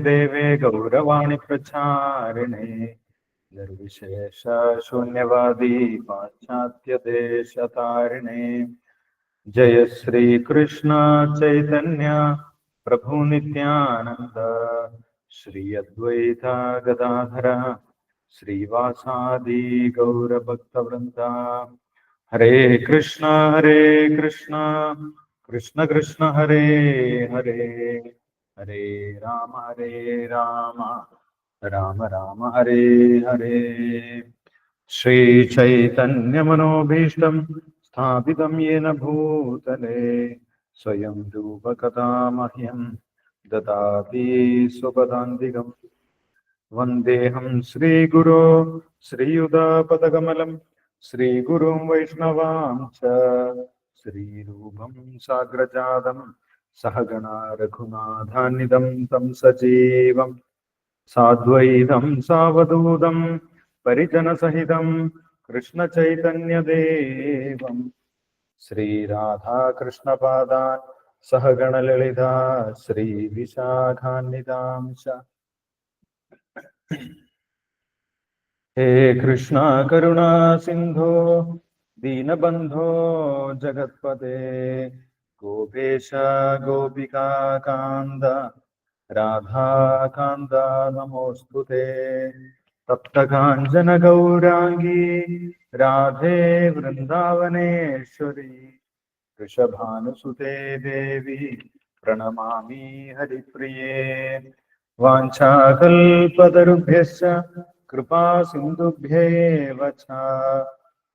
देवे गौरवाणी प्रचारिणे निर्विशेष शून्यवादी पाश्चात्य देश तारिणे जय श्री कृष्ण चैतन्य प्रभु नित्यानंद श्री अद्वैत गदाधर श्रीवासादि गौर भक्त वृंदा हरे कृष्ण कृष्ण कृष्ण हरे हरे हरे राम राम राम हरे हरे श्री चैतन्य मनोभीष्टं स्थापितं येन भूतले स्वयं रूप कथा मह्यं ददाति स्वपदान्तिकम् वन्देऽहं श्रीगुरो श्रीयुतापदकमलं श्रीगुरुं वैष्णवां च श्रीरूपं साग्रजातं सहगणा रघुनाथान्वितं तं सजीवं साद्वैतं सावधूतं परिजनसहितं कृष्णचैतन्यदेवं श्रीराधाकृष्णपादान् सहगणललिता श्रीविशाखान्वितां च हे कृष्णा करुणा सिंधो दीनबंधो जगत्पते गोपेश गोपिका कांद राधा कांद नमोस्तुते तप्त कांचन गौरांगी राधे वृंदावनेश्वरी वृषभानुसुते देवी प्रणमामि हरिप्रिये वाञ्छाकल्पतरुभ्यश्च कृपा सिन्धुभ्येव च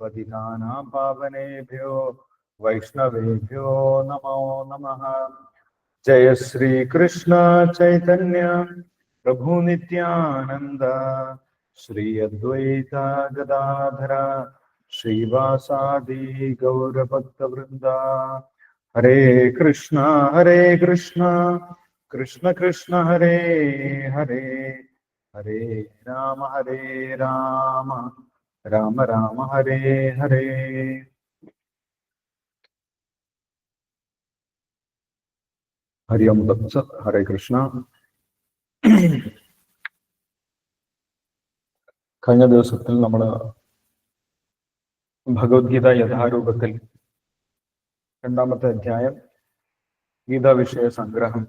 पतितानां पावनेभ्यो वैष्णवेभ्यो नमो नमः। जय श्री कृष्ण चैतन्य प्रभु नित्यानंद श्री अद्वैत गदाधर श्रीवासादि गौर भक्त वृंदा हरे कृष्ण कृष्ण कृष्ण हरे हरे हरे राम राम राम हरे हरे। हरि ओम तत्सत्। हरे कृष्ण। കഴിഞ്ഞ ദിവസത്തിൽ നമ്മൾ ഭഗവത്ഗീത യഥാരൂപത്തിൽ രണ്ടാമത്തെ അധ്യായം ഗീതാ വിഷയ സംഗ്രഹം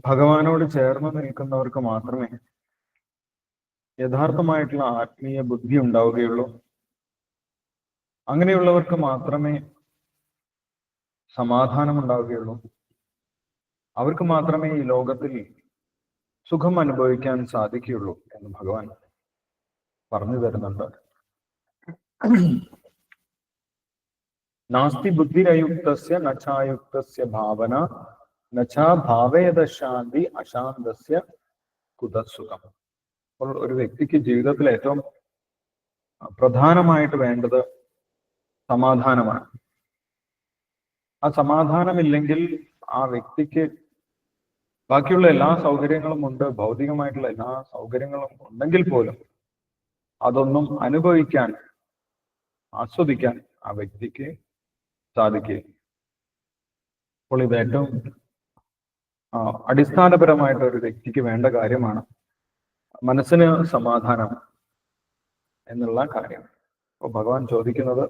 ഭഗവാനോട് ചേർന്ന് നിൽക്കുന്നവർക്ക് മാത്രമേ യഥാർത്ഥമായിട്ടുള്ള ആത്മീയ ബുദ്ധി ഉണ്ടാവുകയുള്ളൂ. അങ്ങനെയുള്ളവർക്ക് മാത്രമേ സമാധാനം ഉണ്ടാവുകയുള്ളൂ. അവർക്ക് മാത്രമേ ഈ ലോകത്തിൽ സുഖം അനുഭവിക്കാൻ സാധിക്കുകയുള്ളൂ എന്ന് ഭഗവാൻ പറഞ്ഞു തരുന്നുണ്ട്. നാസ്തി ബുദ്ധിരയുക്തസ്യ നചായുക്തസ്യ ഭാവന നചാ ഭാവേത ശാന്തി അശാന്തസ്യ കുതസുഖം. അപ്പോൾ ഒരു വ്യക്തിക്ക് ജീവിതത്തിൽ ഏറ്റവും പ്രധാനമായിട്ട് വേണ്ടത് സമാധാനമാണ്. ആ സമാധാനമില്ലെങ്കിൽ ആ വ്യക്തിക്ക് ബാക്കിയുള്ള എല്ലാ സൗകര്യങ്ങളും ഉണ്ട്, ഭൗതികമായിട്ടുള്ള എല്ലാ സൗകര്യങ്ങളും ഉണ്ടെങ്കിൽ പോലും അതൊന്നും അനുഭവിക്കാൻ ആസ്വദിക്കാൻ ആ വ്യക്തിക്ക് സാധിക്കുക. അപ്പോൾ ഇത് ഏറ്റവും അടിസ്ഥാനപരമായിട്ട് ഒരു വ്യക്തിക്ക് വേണ്ട കാര്യമാണ് മനസ്സിന് സമാധാനം എന്നുള്ള കാര്യം. അപ്പോൾ ഭഗവാൻ ചോദിക്കുന്നത്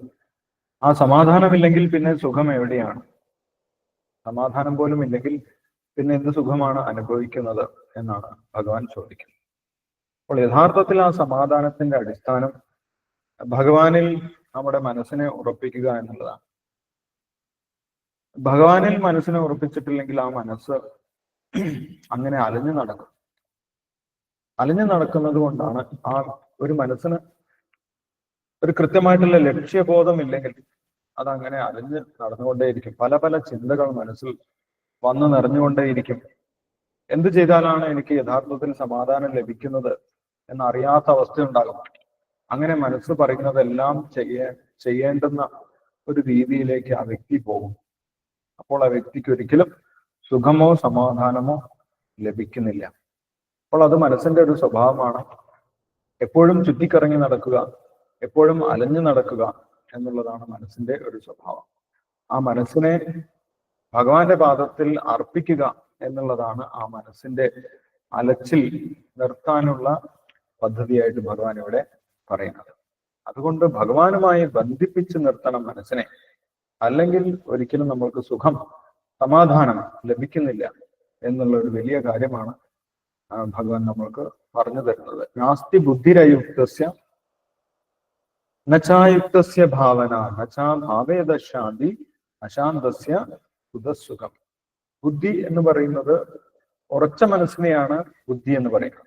ആ സമാധാനമില്ലെങ്കിൽ പിന്നെ സുഖം എവിടെയാണ്? സമാധാനം പോലും ഇല്ലെങ്കിൽ പിന്നെ എന്ത് സുഖമാണ് അനുഭവിക്കുന്നത് എന്നാണ് ഭഗവാൻ ചോദിക്കുന്നത്. അപ്പോൾ യഥാർത്ഥത്തിൽ ആ സമാധാനത്തിന്റെ അടിസ്ഥാനം ഭഗവാനിൽ നമ്മുടെ മനസ്സിനെ ഉറപ്പിക്കുക എന്നുള്ളതാണ്. ഭഗവാനിൽ മനസ്സിനെ ഉറപ്പിച്ചിട്ടില്ലെങ്കിൽ ആ മനസ്സ് അങ്ങനെ അലഞ്ഞു നടക്കുന്നത് കൊണ്ടാണ് ആ ഒരു മനസ്സിന് ഒരു കൃത്യമായിട്ടുള്ള ലക്ഷ്യബോധം ഇല്ലെങ്കിൽ അതങ്ങനെ അലഞ്ഞ് നടന്നുകൊണ്ടേയിരിക്കും. പല പല ചിന്തകൾ മനസ്സിൽ വന്നു നിറഞ്ഞുകൊണ്ടേയിരിക്കും. എന്ത് ചെയ്താലാണ് എനിക്ക് യഥാർത്ഥത്തിൽ സമാധാനം ലഭിക്കുന്നത് എന്നറിയാത്ത അവസ്ഥയുണ്ടാകും. അങ്ങനെ മനസ്സ് പറയുന്നതെല്ലാം ചെയ്യേണ്ടുന്ന ഒരു രീതിയിലേക്ക് ആ വ്യക്തി പോകും. അപ്പോൾ ആ വ്യക്തിക്ക് ഒരിക്കലും സുഖമോ സമാധാനമോ ലഭിക്കുന്നില്ല. അപ്പോൾ അത് മനസ്സിന്റെ ഒരു സ്വഭാവമാണ്. എപ്പോഴും ചുറ്റിക്കറങ്ങി നടക്കുക, എപ്പോഴും അലഞ്ഞു നടക്കുക എന്നുള്ളതാണ് മനസ്സിന്റെ ഒരു സ്വഭാവം. ആ മനസ്സിനെ ഭഗവാന്റെ പാദത്തിൽ അർപ്പിക്കുക എന്നുള്ളതാണ് ആ മനസ്സിന്റെ അലച്ചിൽ നിർത്താനുള്ള പദ്ധതിയായിട്ട് ഭഗവാൻ ഇവിടെ പറയുന്നത്. അതുകൊണ്ട് ഭഗവാനുമായി ബന്ധിപ്പിച്ച് നിർത്തണം മനസ്സിനെ, അല്ലെങ്കിൽ ഒരിക്കലും നമ്മൾക്ക് സുഖം, സമാധാനം ലഭിക്കുന്നില്ല എന്നുള്ള ഒരു വലിയ കാര്യമാണ് ഭഗവാൻ നമ്മൾക്ക് പറഞ്ഞു തരുന്നത്. നാസ്തി ബുദ്ധിരയുക്തസ്യ നചായുക്തസ്യ ഭാവന നചാ ഭാവേദ ശാന്തി അശാന്തസ്യ സുഖം. ബുദ്ധി എന്ന് പറയുന്നത് ഉറച്ച മനസ്സിനെയാണ് ബുദ്ധി എന്ന് പറയുന്നത്.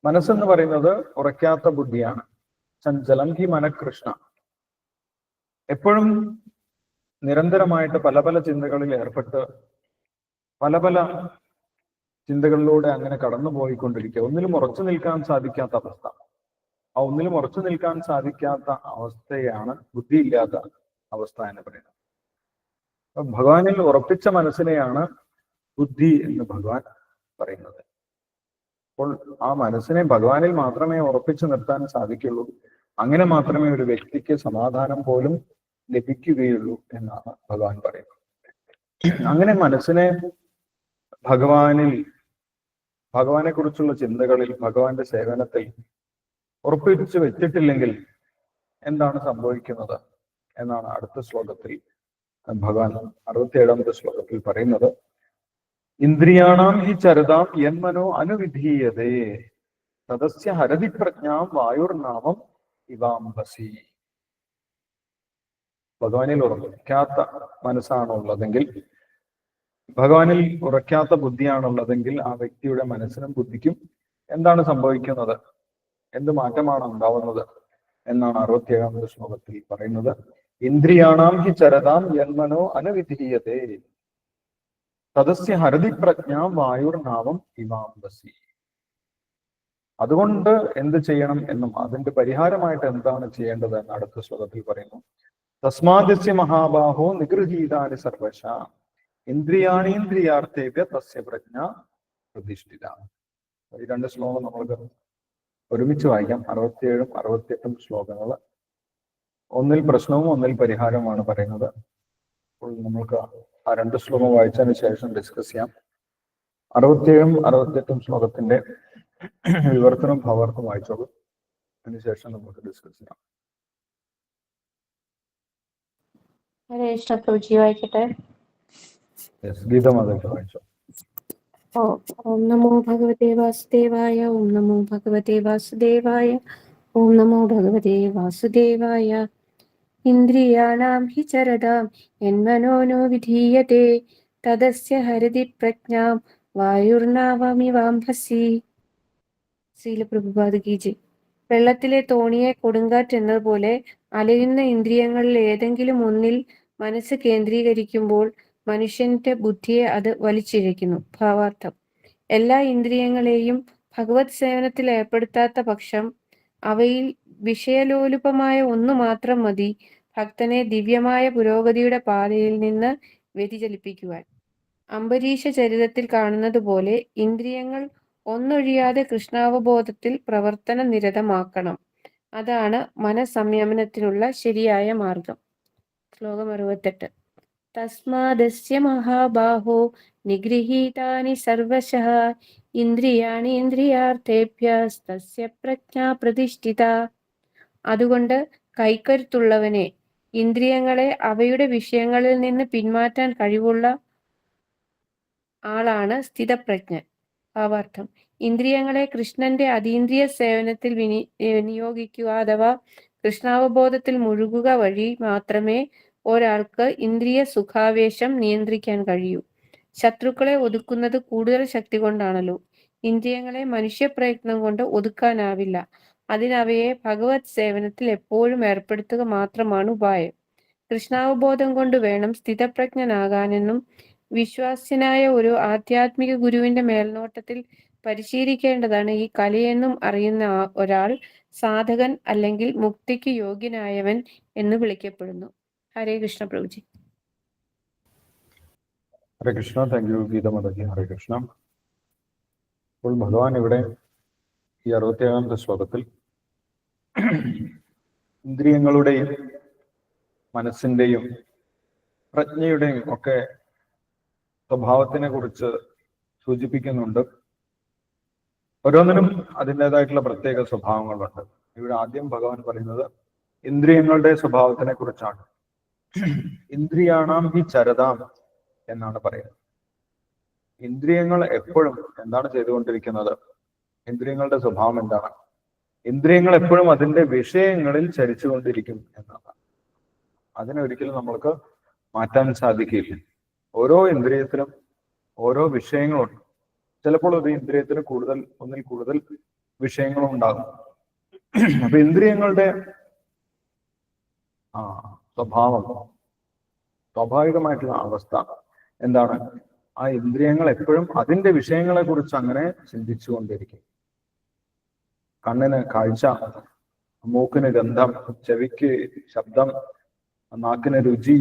മനസ്സെന്ന് പറയുന്നത് ഉറയ്ക്കാത്ത ബുദ്ധിയാണ്. ചഞ്ചലം ഹി മനഃകൃഷ്ണ. എപ്പോഴും നിരന്തരമായിട്ട് പല പല ചിന്തകളിൽ ഏർപ്പെട്ട് പല പല ചിന്തകളിലൂടെ അങ്ങനെ കടന്നു പോയിക്കൊണ്ടിരിക്കുക. ഒന്നിലും ഉറച്ചു നിൽക്കാൻ സാധിക്കാത്ത അവസ്ഥ. ആ ഒന്നിലും ഉറച്ചു നിൽക്കാൻ സാധിക്കാത്ത അവസ്ഥയാണ് ബുദ്ധിയില്ലാത്ത അവസ്ഥ എന്ന് പറയുന്നത്. അപ്പൊ ഭഗവാനിൽ ഉറപ്പിച്ച മനസ്സിനെയാണ് ബുദ്ധി എന്ന് ഭഗവാൻ പറയുന്നത്. അപ്പോൾ ആ മനസ്സിനെ ഭഗവാനിൽ മാത്രമേ ഉറപ്പിച്ചു നിർത്താൻ സാധിക്കുള്ളൂ. അങ്ങനെ മാത്രമേ ഒരു വ്യക്തിക്ക് സമാധാനം പോലും ലഭിക്കുകയുള്ളൂ എന്നാണ് ഭഗവാൻ പറയുന്നത്. അങ്ങനെ മനസ്സിനെ ഭഗവാനെ കുറിച്ചുള്ള ചിന്തകളിൽ, ഭഗവാന്റെ സേവനത്തിൽ ഉറപ്പിച്ചു വെച്ചിട്ടില്ലെങ്കിൽ എന്താണ് സംഭവിക്കുന്നത് എന്നാണ് അടുത്ത ശ്ലോകത്തിൽ ഭഗവാൻ 67ാമത്തെ ശ്ലോകത്തിൽ പറയുന്നത്. ഇന്ദ്രിയാണാം ഹി ചരതാം യന്മനോ അനുവിധീയതേ തദസ്യ ഹരതി പ്രജ്ഞാം വായുർനാമം ഇവാംബസി. ഭഗവാനിൽ ഉറക്കാത്ത മനസ്സാണുള്ളതെങ്കിൽ, ഭഗവാനിൽ ഉറക്കാത്ത ബുദ്ധിയാണുള്ളതെങ്കിൽ ആ വ്യക്തിയുടെ മനസ്സിനും ബുദ്ധിക്കും എന്താണ് സംഭവിക്കുന്നത്, എന്ത് മാറ്റമാണ് ഉണ്ടാവുന്നത് എന്നാണ് 67ാമത്തെ ശ്ലോകത്തിൽ പറയുന്നത്. ഇന്ദ്രിയാണാം ഹി ചരതാം യന്മനോ അനുവിധീയതേ തദസ്യ ഹരതി പ്രജ്ഞാം വായുർനാമം ഇവാംബസി. അതുകൊണ്ട് എന്ത് ചെയ്യണം എന്നും അതിന്റെ പരിഹാരമായിട്ട് എന്താണ് ചെയ്യേണ്ടത് എന്ന് അടുത്ത ശ്ലോകത്തിൽ പറയുന്നു. തസ്മാദസ്യ മഹാബാഹോ നിഗൃഹീതാനി സർവശ ഇന്ദ്രിയാണീന്ദ്രിയാർത്ഥേഭ്യ തസ്യ പ്രജ്ഞ പ്രതിഷ്ഠിത. ഈ രണ്ട് ശ്ലോകം നമ്മൾക്ക് ഒരുമിച്ച് വായിക്കാം. 67ഉം 68ഉം ശ്ലോകങ്ങൾ. ഒന്നിൽ പ്രശ്നവും ഒന്നിൽ പരിഹാരവുമാണ് പറയുന്നത്. അപ്പോൾ നമ്മൾക്ക് ആ രണ്ട് ശ്ലോകം വായിച്ചതിന് ശേഷം ഡിസ്കസ് ചെയ്യാം. 67ഉം 68ഉം ശ്ലോകത്തിന്റെ വിവർത്തനം ഭാവാർത്ഥം വായിച്ചോളൂ. അതിനുശേഷം നമുക്ക് ഡിസ്കസ് ചെയ്യാം. ഹരേ കൃഷ്ണ പ്രഭുജി വായിക്കട്ടെ. ഗീതമാതായിട്ട് വായിച്ചോ. ഓം നമോ ഭഗവതേ വാസുദേവായ. ഓം നമോ ഭഗവതേ വാസുദേവായ. ഓം നമോ ഭഗവതേ വാസുദേവായ. ഇന്ദ്രിയാണാം ഹി ചരതാം യന്മനോനോ വിധീയതേ തദസ്യ ഹരതി പ്രജ്ഞാം വായുർനാവമിവാംഭസി. ശ്രീല പ്രഭുപാദ കീ ജയ്. വെള്ളത്തിലെ തോണിയെ കൊടുങ്കാറ്റ് എന്നതുപോലെ അലയുന്ന ഇന്ദ്രിയങ്ങളിൽ ഏതെങ്കിലും ഒന്നിൽ മനസ്സ് കേന്ദ്രീകരിക്കുമ്പോൾ മനുഷ്യന്റെ ബുദ്ധിയെ അത് വലിച്ചിഴയ്ക്കുന്നു. ഭാവാർത്ഥം: എല്ലാ ഇന്ദ്രിയങ്ങളെയും ഭഗവത് സേവനത്തിൽ ഏർപ്പെടുത്താത്ത പക്ഷം അവയിൽ വിഷയലോലുപമായ ഒന്നു മാത്രം മതി ഭക്തനെ ദിവ്യമായ പുരോഗതിയുടെ പാതയിൽ നിന്ന് വ്യതിചലിപ്പിക്കുവാൻ. അംബരീഷ ചരിതത്തിൽ കാണുന്നത് പോലെ ഇന്ദ്രിയങ്ങൾ ഒന്നൊഴിയാതെ കൃഷ്ണാവബോധത്തിൽ പ്രവർത്തന നിരതമാക്കണം. അതാണ് മനസംയമനത്തിനുള്ള ശരിയായ മാർഗം. ശ്ലോകം 68. തസ്മാദസ്യ മഹാബാഹോ നിഗൃഹീതാനി സർവശഃ ഇന്ദ്രിയാണി ഇന്ദ്രിയാർത്ഥേഭ്യസ്തസ്യ പ്രജ്ഞാ പ്രതിഷ്ഠിത. അതുകൊണ്ട് കൈക്കരുത്തുള്ളവനെ, ഇന്ദ്രിയങ്ങളെ അവയുടെ വിഷയങ്ങളിൽ നിന്ന് പിന്മാറ്റാൻ കഴിവുള്ള ആളാണ് സ്ഥിതപ്രജ്ഞൻ. ഭാവാർത്ഥം: ഇന്ദ്രിയങ്ങളെ കൃഷ്ണന്റെ അതീന്ദ്രിയ സേവനത്തിൽ വിനിയോഗിക്കുക അഥവാ കൃഷ്ണാവബോധത്തിൽ മുഴുകുക വഴി മാത്രമേ ഒരാൾക്ക് ഇന്ദ്രിയ സുഖാവേശം നിയന്ത്രിക്കാൻ കഴിയൂ. ശത്രുക്കളെ ഒതുക്കുന്നത് കൂടുതൽ ശക്തി കൊണ്ടാണല്ലോ. ഇന്ദ്രിയങ്ങളെ മനുഷ്യപ്രയത്നം കൊണ്ട് ഒതുക്കാനാവില്ല. അതിനവയെ ഭഗവത് സേവനത്തിൽ എപ്പോഴും ഏർപ്പെടുത്തുക മാത്രമാണ് ഉപായം. കൃഷ്ണാവബോധം കൊണ്ട് വേണം സ്ഥിതപ്രജ്ഞനാകാനെന്നും വിശ്വാസ്യനായ ഒരു ആധ്യാത്മിക ഗുരുവിന്റെ മേൽനോട്ടത്തിൽ പരിശീലിക്കേണ്ടതാണ് ഈ കലയെന്നും അറിയുന്ന ഒരാൾ സാധകൻ അല്ലെങ്കിൽ മുക്തിക്ക് യോഗ്യനായവൻ എന്ന് വിളിക്കപ്പെടുന്നു. ഹരേ കൃഷ്ണ പ്രഭുജി. ഹരേ കൃഷ്ണ. Thank you Geetamataji. ഹരേ കൃഷ്ണ. അപ്പോൾ ഭഗവാൻ ഇവിടെ ഈ 67ാമത്തെ ശ്ലോകത്തിൽ സ്വഭാവത്തിനെ കുറിച്ച് സൂചിപ്പിക്കുന്നുണ്ട്. ഓരോന്നിനും അതിൻ്റെതായിട്ടുള്ള പ്രത്യേക സ്വഭാവങ്ങളുണ്ട്. ഇവിടെ ആദ്യം ഭഗവാൻ പറയുന്നത് ഇന്ദ്രിയങ്ങളുടെ സ്വഭാവത്തിനെ കുറിച്ചാണ്. ഇന്ദ്രിയാണാം ഹി ചരതാം എന്നാണ് പറയുന്നത്. ഇന്ദ്രിയങ്ങൾ എപ്പോഴും എന്താണ് ചെയ്തുകൊണ്ടിരിക്കുന്നത്? ഇന്ദ്രിയങ്ങളുടെ സ്വഭാവം എന്താണ്? ഇന്ദ്രിയങ്ങൾ എപ്പോഴും അതിന്റെ വിഷയങ്ങളിൽ ചരിച്ചുകൊണ്ടിരിക്കും എന്നതാണ്. അതിനൊരിക്കലും നമ്മൾക്ക് മാറ്റാൻ സാധിക്കില്ല. ഓരോ ഇന്ദ്രിയത്തിലും ഓരോ വിഷയങ്ങളുണ്ട്. ചിലപ്പോൾ ഒരു ഇന്ദ്രിയത്തിന് ഒന്നിൽ കൂടുതൽ വിഷയങ്ങളും ഉണ്ടാകും. അപ്പൊ ഇന്ദ്രിയങ്ങളുടെ സ്വഭാവം, സ്വാഭാവികമായിട്ടുള്ള അവസ്ഥ എന്താണ്? ആ ഇന്ദ്രിയങ്ങൾ എപ്പോഴും അതിന്റെ വിഷയങ്ങളെ കുറിച്ച് അങ്ങനെ ചിന്തിച്ചുകൊണ്ടിരിക്കും. കണ്ണിന് കാഴ്ച, മൂക്കിന് ഗന്ധം, ചെവിക്ക് ശബ്ദം, നാക്കിന് രുചി,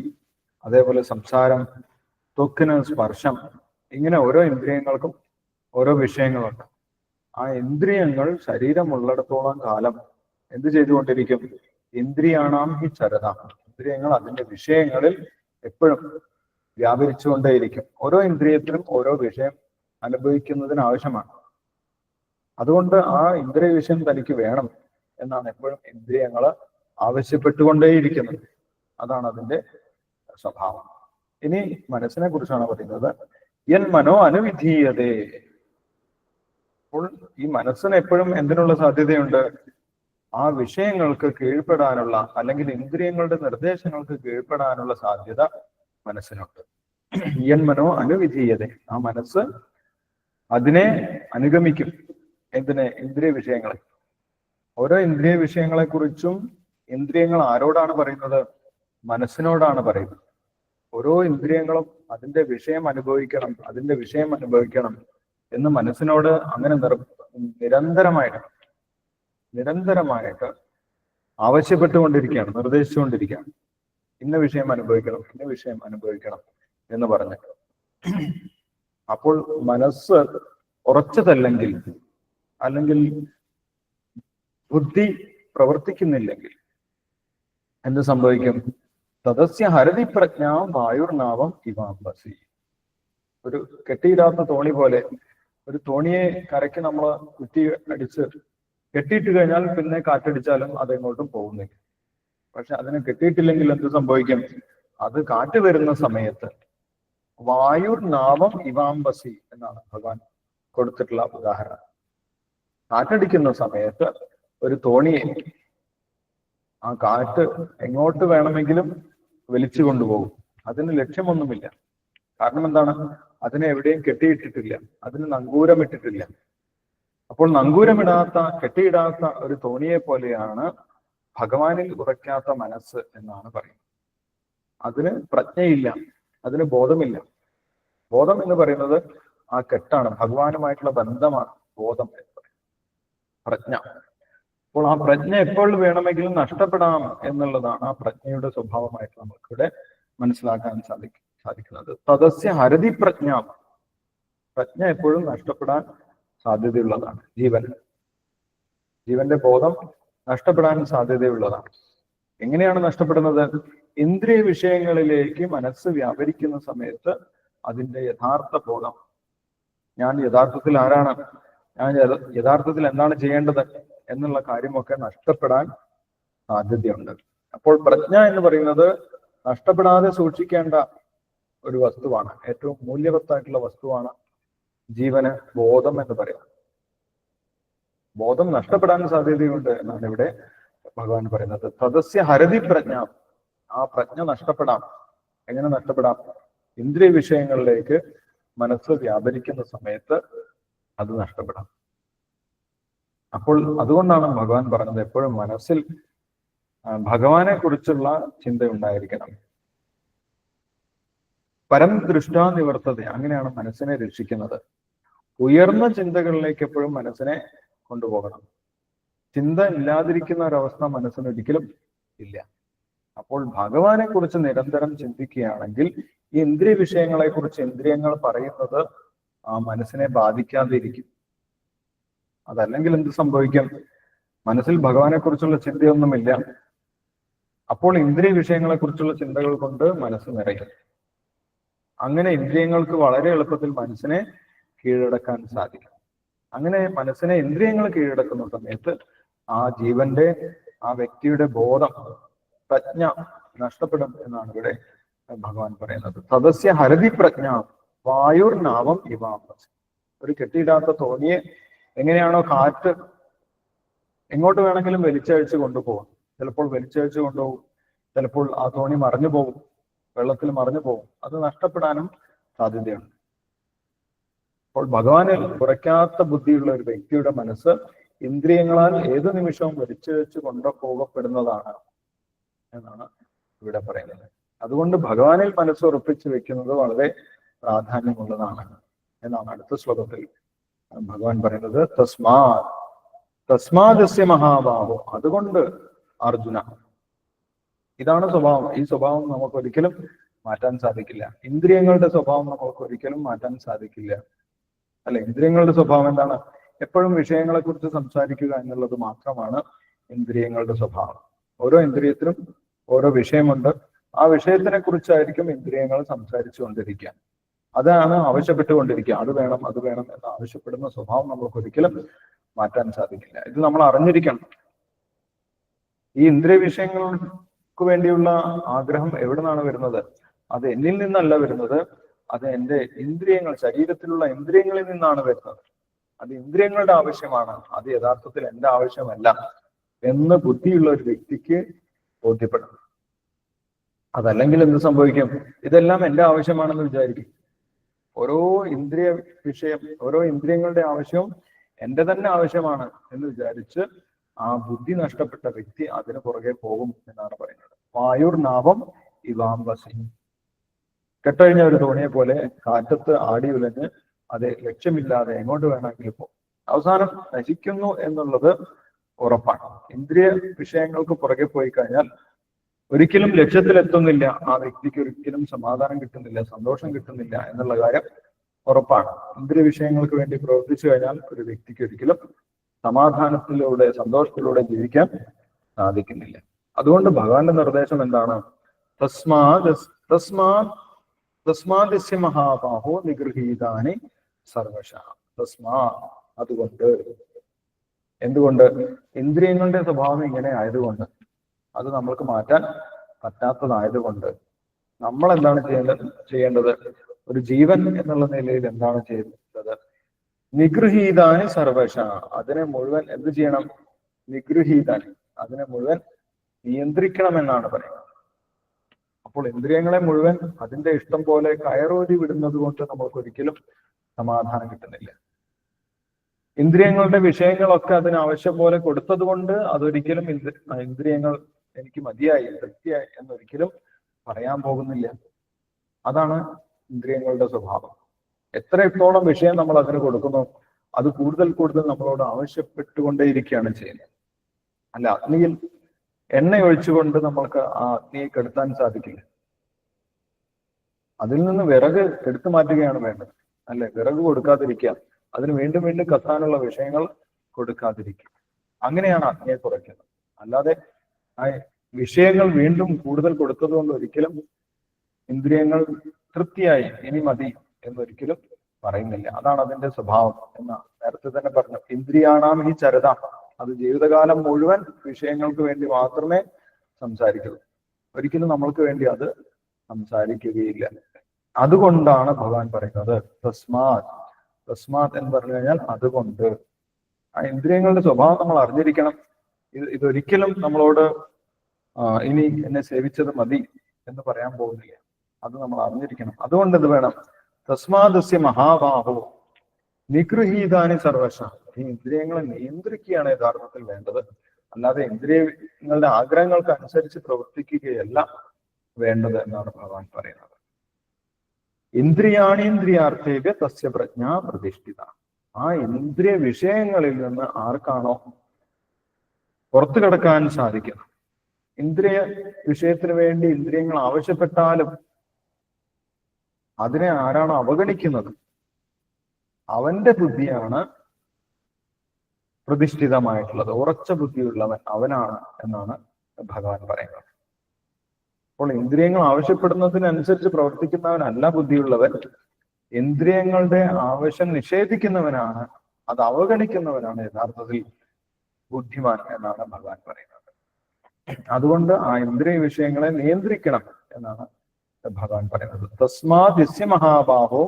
അതേപോലെ സംസാരം, ത്വക്കിന് സ്പർശം, ഇങ്ങനെ ഓരോ ഇന്ദ്രിയങ്ങൾക്കും ഓരോ വിഷയങ്ങളുണ്ട്. ആ ഇന്ദ്രിയങ്ങൾ ശരീരമുള്ളിടത്തോളം കാലം എന്ത് ചെയ്തുകൊണ്ടിരിക്കും? ഇന്ദ്രിയാണാം ഹി ചരത. ഇന്ദ്രിയങ്ങൾ അതിന്റെ വിഷയങ്ങളിൽ എപ്പോഴും വ്യാപരിച്ചുകൊണ്ടേയിരിക്കും. ഓരോ ഇന്ദ്രിയത്തിലും ഓരോ വിഷയം അനുഭവിക്കുന്നതിന് ആവശ്യമാണ്. അതുകൊണ്ട് ആ ഇന്ദ്രിയ വിഷയം തനിക്ക് വേണം എന്നാണ് എപ്പോഴും ഇന്ദ്രിയങ്ങൾ ആവശ്യപ്പെട്ടുകൊണ്ടേയിരിക്കുന്നത്. അതാണ് അതിന്റെ സ്വഭാവം. ഇനി മനസ്സിനെ കുറിച്ചാണ് പറയുന്നത്. യൻ മനോ അനുവിധീയതേ. അപ്പോൾ ഈ മനസ്സിന് എപ്പോഴും എന്തിനുള്ള സാധ്യതയുണ്ട്? ആ വിഷയങ്ങൾക്ക് കീഴ്പ്പെടാനുള്ള, അല്ലെങ്കിൽ ഇന്ദ്രിയങ്ങളുടെ നിർദ്ദേശങ്ങൾക്ക് കീഴ്പ്പെടാനുള്ള സാധ്യത മനസ്സിനുണ്ട്. യൻ മനോ അനുവിധീയതേ. ആ മനസ്സ് അതിനെ അനുഗമിക്കും. എന്തിനെ? ഇന്ദ്രിയ വിഷയങ്ങളെ. ഓരോ ഇന്ദ്രിയ വിഷയങ്ങളെ കുറിച്ചും ഇന്ദ്രിയങ്ങൾ ആരോടാണ് പറയുന്നത്? മനസ്സിനോടാണ് പറയുന്നത്. ഓരോ ഇന്ദ്രിയങ്ങളും അതിന്റെ വിഷയം അനുഭവിക്കണം എന്ന് മനസ്സിനോട് അങ്ങനെ നിരന്തരമായിട്ട് ആവശ്യപ്പെട്ടുകൊണ്ടിരിക്കുകയാണ്, നിർദ്ദേശിച്ചുകൊണ്ടിരിക്കുകയാണ്. ഇന്ന വിഷയം അനുഭവിക്കണം എന്ന് പറഞ്ഞിട്ട്. അപ്പോൾ മനസ്സ് ഉറച്ചതല്ലെങ്കിൽ, അല്ലെങ്കിൽ ബുദ്ധി പ്രവർത്തിക്കുന്നില്ലെങ്കിൽ എന്ത് സംഭവിക്കും? തദസ്യ ഹരതി പ്രജ്ഞാം വായുർനാവം ഇവാംബസി. ഒരു കെട്ടിയിടാത്ത തോണി പോലെ, ഒരു തോണിയെ കരയ്ക്ക് നമ്മൾ കുറ്റി അടിച്ച് കെട്ടിയിട്ട് കഴിഞ്ഞാൽ പിന്നെ കാറ്റടിച്ചാലും അതെങ്ങോട്ടും പോകുന്നില്ല. പക്ഷെ അതിനെ കെട്ടിയിട്ടില്ലെങ്കിൽ എന്ത് സംഭവിക്കും? അത് കാറ്റ് വരുന്ന സമയത്ത് വായുർനാവം ഇവാംബസി എന്നാണ് ഭഗവാൻ കൊടുത്തിട്ടുള്ള ഉദാഹരണം. കാറ്റടിക്കുന്ന സമയത്ത് ഒരു തോണിയെ ആ കാറ്റ് എങ്ങോട്ട് വേണമെങ്കിലും വലിച്ചു കൊണ്ടുപോകും. അതിന് ലക്ഷ്യമൊന്നുമില്ല. കാരണം എന്താണ്? അതിനെ എവിടെയും കെട്ടിയിട്ടിട്ടില്ല, അതിന് നങ്കൂരമിട്ടിട്ടില്ല. അപ്പോൾ കെട്ടിയിടാത്ത ഒരു തോണിയെ പോലെയാണ് ഭഗവാനിൽ ഉറയ്ക്കാത്ത മനസ്സ് എന്നാണ് പറയുന്നത്. അതിന് പ്രജ്ഞയില്ല, അതിന് ബോധമില്ല. ബോധം എന്ന് പറയുന്നത് ആ കെട്ടാണ്, ഭഗവാനുമായിട്ടുള്ള ബന്ധമാണ് ബോധം എന്ന് പറയുന്നത്, പ്രജ്ഞ. അപ്പോൾ ആ പ്രജ്ഞ എപ്പോൾ വേണമെങ്കിലും നഷ്ടപ്പെടാം എന്നുള്ളതാണ് ആ പ്രജ്ഞയുടെ സ്വഭാവമായിട്ട് നമുക്കിവിടെ മനസ്സിലാക്കാൻ സാധിക്കുന്നത്. തദസ്യ ഹരതി പ്രജ്ഞ. പ്രജ്ഞ എപ്പോഴും നഷ്ടപ്പെടാൻ സാധ്യതയുള്ളതാണ്. ജീവന്റെ ബോധം നഷ്ടപ്പെടാൻ സാധ്യതയുള്ളതാണ്. എങ്ങനെയാണ് നഷ്ടപ്പെടുന്നത്? ഇന്ദ്രിയ വിഷയങ്ങളിലേക്ക് മനസ്സ് വ്യാപരിക്കുന്ന സമയത്ത് അതിന്റെ യഥാർത്ഥ ബോധം, ഞാൻ യഥാർത്ഥത്തിൽ ആരാണ്, ഞാൻ യഥാർത്ഥത്തിൽ എന്താണ് ചെയ്യേണ്ടത് എന്നുള്ള കാര്യമൊക്കെ നഷ്ടപ്പെടാൻ സാധ്യതയുണ്ട്. അപ്പോൾ പ്രജ്ഞ എന്ന് പറയുന്നത് നഷ്ടപ്പെടാതെ സൂക്ഷിക്കേണ്ട ഒരു വസ്തുവാണ്. ഏറ്റവും മൂല്യവത്തായിട്ടുള്ള വസ്തുവാണ് ജീവന് ബോധം എന്ന് പറയുന്നത്. ബോധം നഷ്ടപ്പെടാൻ സാധ്യതയുണ്ട് എന്നാണ് ഇവിടെ ഭഗവാൻ പറയുന്നത്. തദസ്യ ഹരതി പ്രജ്ഞ. ആ പ്രജ്ഞ നഷ്ടപ്പെടാം. എങ്ങനെ നഷ്ടപ്പെടാം? ഇന്ദ്രിയ വിഷയങ്ങളിലേക്ക് മനസ്സ് വ്യാപരിക്കുന്ന സമയത്ത് അത് നഷ്ടപ്പെടാം. അപ്പോൾ അതുകൊണ്ടാണ് ഭഗവാൻ പറഞ്ഞത് എപ്പോഴും മനസ്സിൽ ഭഗവാനെ കുറിച്ചുള്ള ചിന്ത ഉണ്ടായിരിക്കണം. പരം ദൃഷ്ടാ നിവർത്തത. അങ്ങനെയാണ് മനസ്സിനെ രക്ഷിക്കുന്നത്. ഉയർന്ന ചിന്തകളിലേക്ക് എപ്പോഴും മനസ്സിനെ കൊണ്ടുപോകണം. ചിന്ത ഇല്ലാതിരിക്കുന്ന ഒരവസ്ഥ മനസ്സിന് ഒരിക്കലും ഇല്ല. അപ്പോൾ ഭഗവാനെ കുറിച്ച് നിരന്തരം ചിന്തിക്കുകയാണെങ്കിൽ ഈ ഇന്ദ്രിയ വിഷയങ്ങളെ കുറിച്ച് ഇന്ദ്രിയങ്ങൾ പറയുന്നത് ആ മനസ്സിനെ ബാധിക്കാതിരിക്കും. അതല്ലെങ്കിൽ എന്ത് സംഭവിക്കും? മനസ്സിൽ ഭഗവാനെ കുറിച്ചുള്ള ചിന്തയൊന്നുമില്ല. അപ്പോൾ ഇന്ദ്രിയ വിഷയങ്ങളെ കുറിച്ചുള്ള ചിന്തകൾ കൊണ്ട് മനസ്സ് നിറയും. അങ്ങനെ ഇന്ദ്രിയങ്ങൾക്ക് വളരെ എളുപ്പത്തിൽ മനസ്സിനെ കീഴടക്കാൻ സാധിക്കും. അങ്ങനെ മനസ്സിനെ ഇന്ദ്രിയങ്ങൾ കീഴടക്കുന്ന സമയത്ത് ആ ജീവന്റെ, ആ വ്യക്തിയുടെ ബോധം, പ്രജ്ഞ നഷ്ടപ്പെടും എന്നാണ് ഇവിടെ ഭഗവാൻ പറയുന്നത്. തദസ്യ ഹരതി പ്രജ്ഞ വായുർനാവം ഇവാംബസ്. ഒരു കെട്ടിയിടാത്ത തോണിയെ എങ്ങനെയാണോ കാറ്റ് എങ്ങോട്ട് വേണമെങ്കിലും വലിച്ചഴിച്ച് കൊണ്ടുപോകും. ചിലപ്പോൾ വലിച്ചഴിച്ച് കൊണ്ടുപോകും, ചിലപ്പോൾ ആ തോണി മറിഞ്ഞു പോകും, വെള്ളത്തിൽ മറിഞ്ഞു പോകും. അത് നഷ്ടപ്പെടാനും സാധ്യതയുണ്ട്. അപ്പോൾ ഭഗവാനിൽ കുറയ്ക്കാത്ത ബുദ്ധിയുള്ള ഒരു വ്യക്തിയുടെ മനസ്സ് ഇന്ദ്രിയങ്ങളാൽ ഏതു നിമിഷവും വലിച്ചഴിച്ച് കൊണ്ടുപോകപ്പെടുന്നതാണ് എന്നാണ് ഇവിടെ പറയുന്നത്. അതുകൊണ്ട് ഭഗവാനിൽ മനസ്സ് ഉറപ്പിച്ചു വെക്കുന്നത് വളരെ പ്രാധാന്യമുള്ളതാണ് എന്നാണ് അടുത്ത ശ്ലോകത്തിൽ ഭഗവാൻ പറയുന്നത്. തസ്മാദസ്യ മഹാബാഹോ, അതുകൊണ്ട് അർജുന. ഇതാണ് സ്വഭാവം. ഈ സ്വഭാവം നമുക്ക് ഒരിക്കലും മാറ്റാൻ സാധിക്കില്ല. ഇന്ദ്രിയങ്ങളുടെ സ്വഭാവം നമുക്ക് ഒരിക്കലും മാറ്റാൻ സാധിക്കില്ല. അല്ലെ, ഇന്ദ്രിയങ്ങളുടെ സ്വഭാവം എന്താണ്? എപ്പോഴും വിഷയങ്ങളെ കുറിച്ച് സംസാരിക്കുക എന്നുള്ളത് മാത്രമാണ് ഇന്ദ്രിയങ്ങളുടെ സ്വഭാവം. ഓരോ ഇന്ദ്രിയത്തിനും ഓരോ വിഷയമുണ്ട്. ആ വിഷയത്തിനെ കുറിച്ചായിരിക്കും ഇന്ദ്രിയങ്ങൾ സംസാരിച്ചു കൊണ്ടിരിക്കുക. അതാണ് ആവശ്യപ്പെട്ടുകൊണ്ടിരിക്കുക. അത് വേണം, അത് വേണം എന്ന് ആവശ്യപ്പെടുന്ന സ്വഭാവം നമുക്ക് ഒരിക്കലും മാറ്റാൻ സാധിക്കില്ല. ഇത് നമ്മൾ അറിഞ്ഞിരിക്കണം. ഈ ഇന്ദ്രിയ വിഷയങ്ങൾക്ക് വേണ്ടിയുള്ള ആഗ്രഹം എവിടെ നിന്നാണ് വരുന്നത്? അത് എന്നിൽ നിന്നല്ല വരുന്നത്. അത് എൻ്റെ ഇന്ദ്രിയങ്ങൾ, ശരീരത്തിലുള്ള ഇന്ദ്രിയങ്ങളിൽ നിന്നാണ് വരുന്നത്. അത് ഇന്ദ്രിയങ്ങളുടെ ആവശ്യമാണ്, അത് യഥാർത്ഥത്തിൽ എൻ്റെ ആവശ്യമല്ല എന്ന് ബുദ്ധിയുള്ള ഒരു വ്യക്തിക്ക് ബോധ്യപ്പെടണം. അതല്ലെങ്കിൽ എന്ത് സംഭവിക്കും? ഇതെല്ലാം എൻ്റെ ആവശ്യമാണെന്ന് വിചാരിക്കും. ഓരോ ഇന്ദ്രിയ വിഷയം, ഓരോ ഇന്ദ്രിയങ്ങളുടെ ആവശ്യവും എൻ്റെ തന്നെ ആവശ്യമാണ് എന്ന് വിചാരിച്ച് ആ ബുദ്ധി നഷ്ടപ്പെട്ട വ്യക്തി അതിന് പുറകെ പോകും എന്നാണ് പറയുന്നത്. വായുർനാവം ഇവാംബസി. കെട്ടഴിഞ്ഞ ഒരു തോണിയെ പോലെ കാറ്റത്ത് ആടി ഉലഞ്ഞ് അത് ലക്ഷ്യമില്ലാതെ എങ്ങോട്ട് വേണമെങ്കിലും പോകും. അവസാനം നശിക്കുന്നു എന്നുള്ളത് ഉറപ്പാണ്. ഇന്ദ്രിയ വിഷയങ്ങൾക്ക് പുറകെ പോയി കഴിഞ്ഞാൽ ഒരിക്കലും ലക്ഷ്യത്തിലെത്തുന്നില്ല. ആ വ്യക്തിക്ക് ഒരിക്കലും സമാധാനം കിട്ടുന്നില്ല, സന്തോഷം കിട്ടുന്നില്ല എന്നുള്ള കാര്യം ഉറപ്പാണ്. ഇന്ദ്രിയ വിഷയങ്ങൾക്ക് വേണ്ടി പ്രവർത്തിച്ചു കഴിഞ്ഞാൽ ഒരു വ്യക്തിക്ക് ഒരിക്കലും സമാധാനത്തിലൂടെ, സന്തോഷത്തിലൂടെ ജീവിക്കാൻ സാധിക്കുന്നില്ല. അതുകൊണ്ട് ഭഗവാന്റെ നിർദ്ദേശം എന്താണ്? തസ്മാദസ്യ മഹാബാഹോ നിഗൃഹീതാനി സർവശ. അതുകൊണ്ട്, എന്തുകൊണ്ട്? ഇന്ദ്രിയങ്ങളുടെ സ്വഭാവം ഇങ്ങനെ ആയതുകൊണ്ട്, അത് നമ്മൾക്ക് മാറ്റാൻ പറ്റാത്തതായതുകൊണ്ട് നമ്മൾ എന്താണ് ചെയ്യേണ്ടത്? ഒരു ജീവൻ എന്നുള്ള നിലയിൽ എന്താണ് ചെയ്യേണ്ടത്? നിഗൃഹീതാനി സർവശ. അതിനെ മുഴുവൻ എന്ത് ചെയ്യണം? നിഗൃഹീതാനി, അതിനെ മുഴുവൻ നിയന്ത്രിക്കണം എന്നാണ് പറയുന്നത്. അപ്പോൾ ഇന്ദ്രിയങ്ങളെ മുഴുവൻ അതിന്റെ ഇഷ്ടം പോലെ കയറൂരി വിടുന്നത് കൊണ്ട് നമുക്ക് ഒരിക്കലും സമാധാനം കിട്ടുന്നില്ല. ഇന്ദ്രിയങ്ങളുടെ വിഷയങ്ങളൊക്കെ അതിന് ആവശ്യം പോലെ കൊടുത്തത് കൊണ്ട് അതൊരിക്കലും ഇന്ദ്രിയങ്ങൾ എനിക്ക് മതിയായി, തൃപ്തിയായി എന്നൊരിക്കലും പറയാൻ പോകുന്നില്ല. അതാണ് ഇന്ദ്രിയങ്ങളുടെ സ്വഭാവം. എത്രത്തോളം വിഷയം നമ്മൾ അതിന് കൊടുക്കുന്നു, അത് കൂടുതൽ കൂടുതൽ നമ്മളോട് ആവശ്യപ്പെട്ടുകൊണ്ടേയിരിക്കുകയാണ് ചെയ്യുന്നത്. അല്ല, അഗ്നിയിൽ എണ്ണ ഒഴിച്ചുകൊണ്ട് നമ്മൾക്ക് ആ അഗ്നിയെ കെടുത്താൻ സാധിക്കില്ല. അതിൽ നിന്ന് വിറക് എടുത്തു മാറ്റുകയാണ് വേണ്ടത്. അല്ലെ, വിറക് കൊടുക്കാതിരിക്കുക, അതിന് വീണ്ടും വീണ്ടും കത്താനുള്ള വിഷയങ്ങൾ കൊടുക്കാതിരിക്കുക. അങ്ങനെയാണ് അഗ്നിയെ കുറയ്ക്കുന്നത്. അല്ലാതെ ആ വിഷയങ്ങൾ വീണ്ടും കൂടുതൽ കൊടുത്തത് കൊണ്ട് ഒരിക്കലും ഇന്ദ്രിയങ്ങൾ തൃപ്തിയായി ഇനി മതി എന്നൊരിക്കലും പറയുന്നില്ല. അതാണ് അതിന്റെ സ്വഭാവം എന്ന് നേരത്തെ തന്നെ പറഞ്ഞു. ഇന്ദ്രിയാണാം ഈ ചരത, അത് ജീവിതകാലം മുഴുവൻ വിഷയങ്ങൾക്ക് വേണ്ടി മാത്രമേ സംസാരിക്കൂ. ഒരിക്കലും നമ്മൾക്ക് വേണ്ടി അത് സംസാരിക്കുകയില്ല. അതുകൊണ്ടാണ് ഭഗവാൻ പറയുന്നത് തസ്മാത് എന്ന് പറഞ്ഞു കഴിഞ്ഞാൽ അതുകൊണ്ട്. ആ ഇന്ദ്രിയങ്ങളുടെ സ്വഭാവം നമ്മൾ അറിഞ്ഞിരിക്കണം. ഇതൊരിക്കലും നമ്മളോട് ഇനി എന്നെ സേവിച്ചത് മതി എന്ന് പറയാൻ പോകുന്നില്ല. അത് നമ്മൾ അറിഞ്ഞിരിക്കണം. അതുകൊണ്ട് ഇത് വേണം. തസ്മാദസ്യ മഹാബാഹോ നിഗൃഹീതാനി സർവശ. ഈ ഇന്ദ്രിയങ്ങളെ നിയന്ത്രിക്കുകയാണ് യഥാർത്ഥത്തിൽ വേണ്ടത്. അല്ലാതെ ഇന്ദ്രിയങ്ങളുടെ ആഗ്രഹങ്ങൾക്ക് അനുസരിച്ച് പ്രവർത്തിക്കുകയല്ല വേണ്ടത് എന്നാണ് ഭഗവാൻ പറയുന്നത്. ഇന്ദ്രിയാണീന്ദ്രിയാർത്ഥേഭ്യ തസ്യ പ്രജ്ഞ പ്രതിഷ്ഠിത. ആ ഇന്ദ്രിയ വിഷയങ്ങളിൽ നിന്ന് ആർക്കാണോ പുറത്തു കിടക്കാൻ സാധിക്കുന്നത്, ഇന്ദ്രിയ വിഷയത്തിന് വേണ്ടി ഇന്ദ്രിയങ്ങൾ ആവശ്യപ്പെട്ടാലും അതിനെ ആരാണോ അവഗണിക്കുന്നത്, അവന്റെ ബുദ്ധിയാണ് പ്രതിഷ്ഠിതമായിട്ടുള്ളത്. ഉറച്ച ബുദ്ധിയുള്ളവൻ അവനാണ് എന്നാണ് ഭഗവാൻ പറയുന്നത്. അപ്പോൾ ഇന്ദ്രിയങ്ങൾ ആവശ്യപ്പെടുന്നതിനനുസരിച്ച് പ്രവർത്തിക്കുന്നവനല്ല ബുദ്ധിയുള്ളവൻ. ഇന്ദ്രിയങ്ങളുടെ ആവശ്യം നിഷേധിക്കുന്നവനാണ്, അത് അവഗണിക്കുന്നവനാണ് യഥാർത്ഥത്തിൽ ബുദ്ധിമാൻ എന്നാണ് ഭഗവാൻ പറയുന്നത്. അതുകൊണ്ട് ആ ഇന്ദ്രിയ വിഷയങ്ങളെ നിയന്ത്രിക്കണം എന്നാണ് ഭഗവാൻ പറയുന്നത്. തസ്മാത് യസ്യ മഹാബാഹോ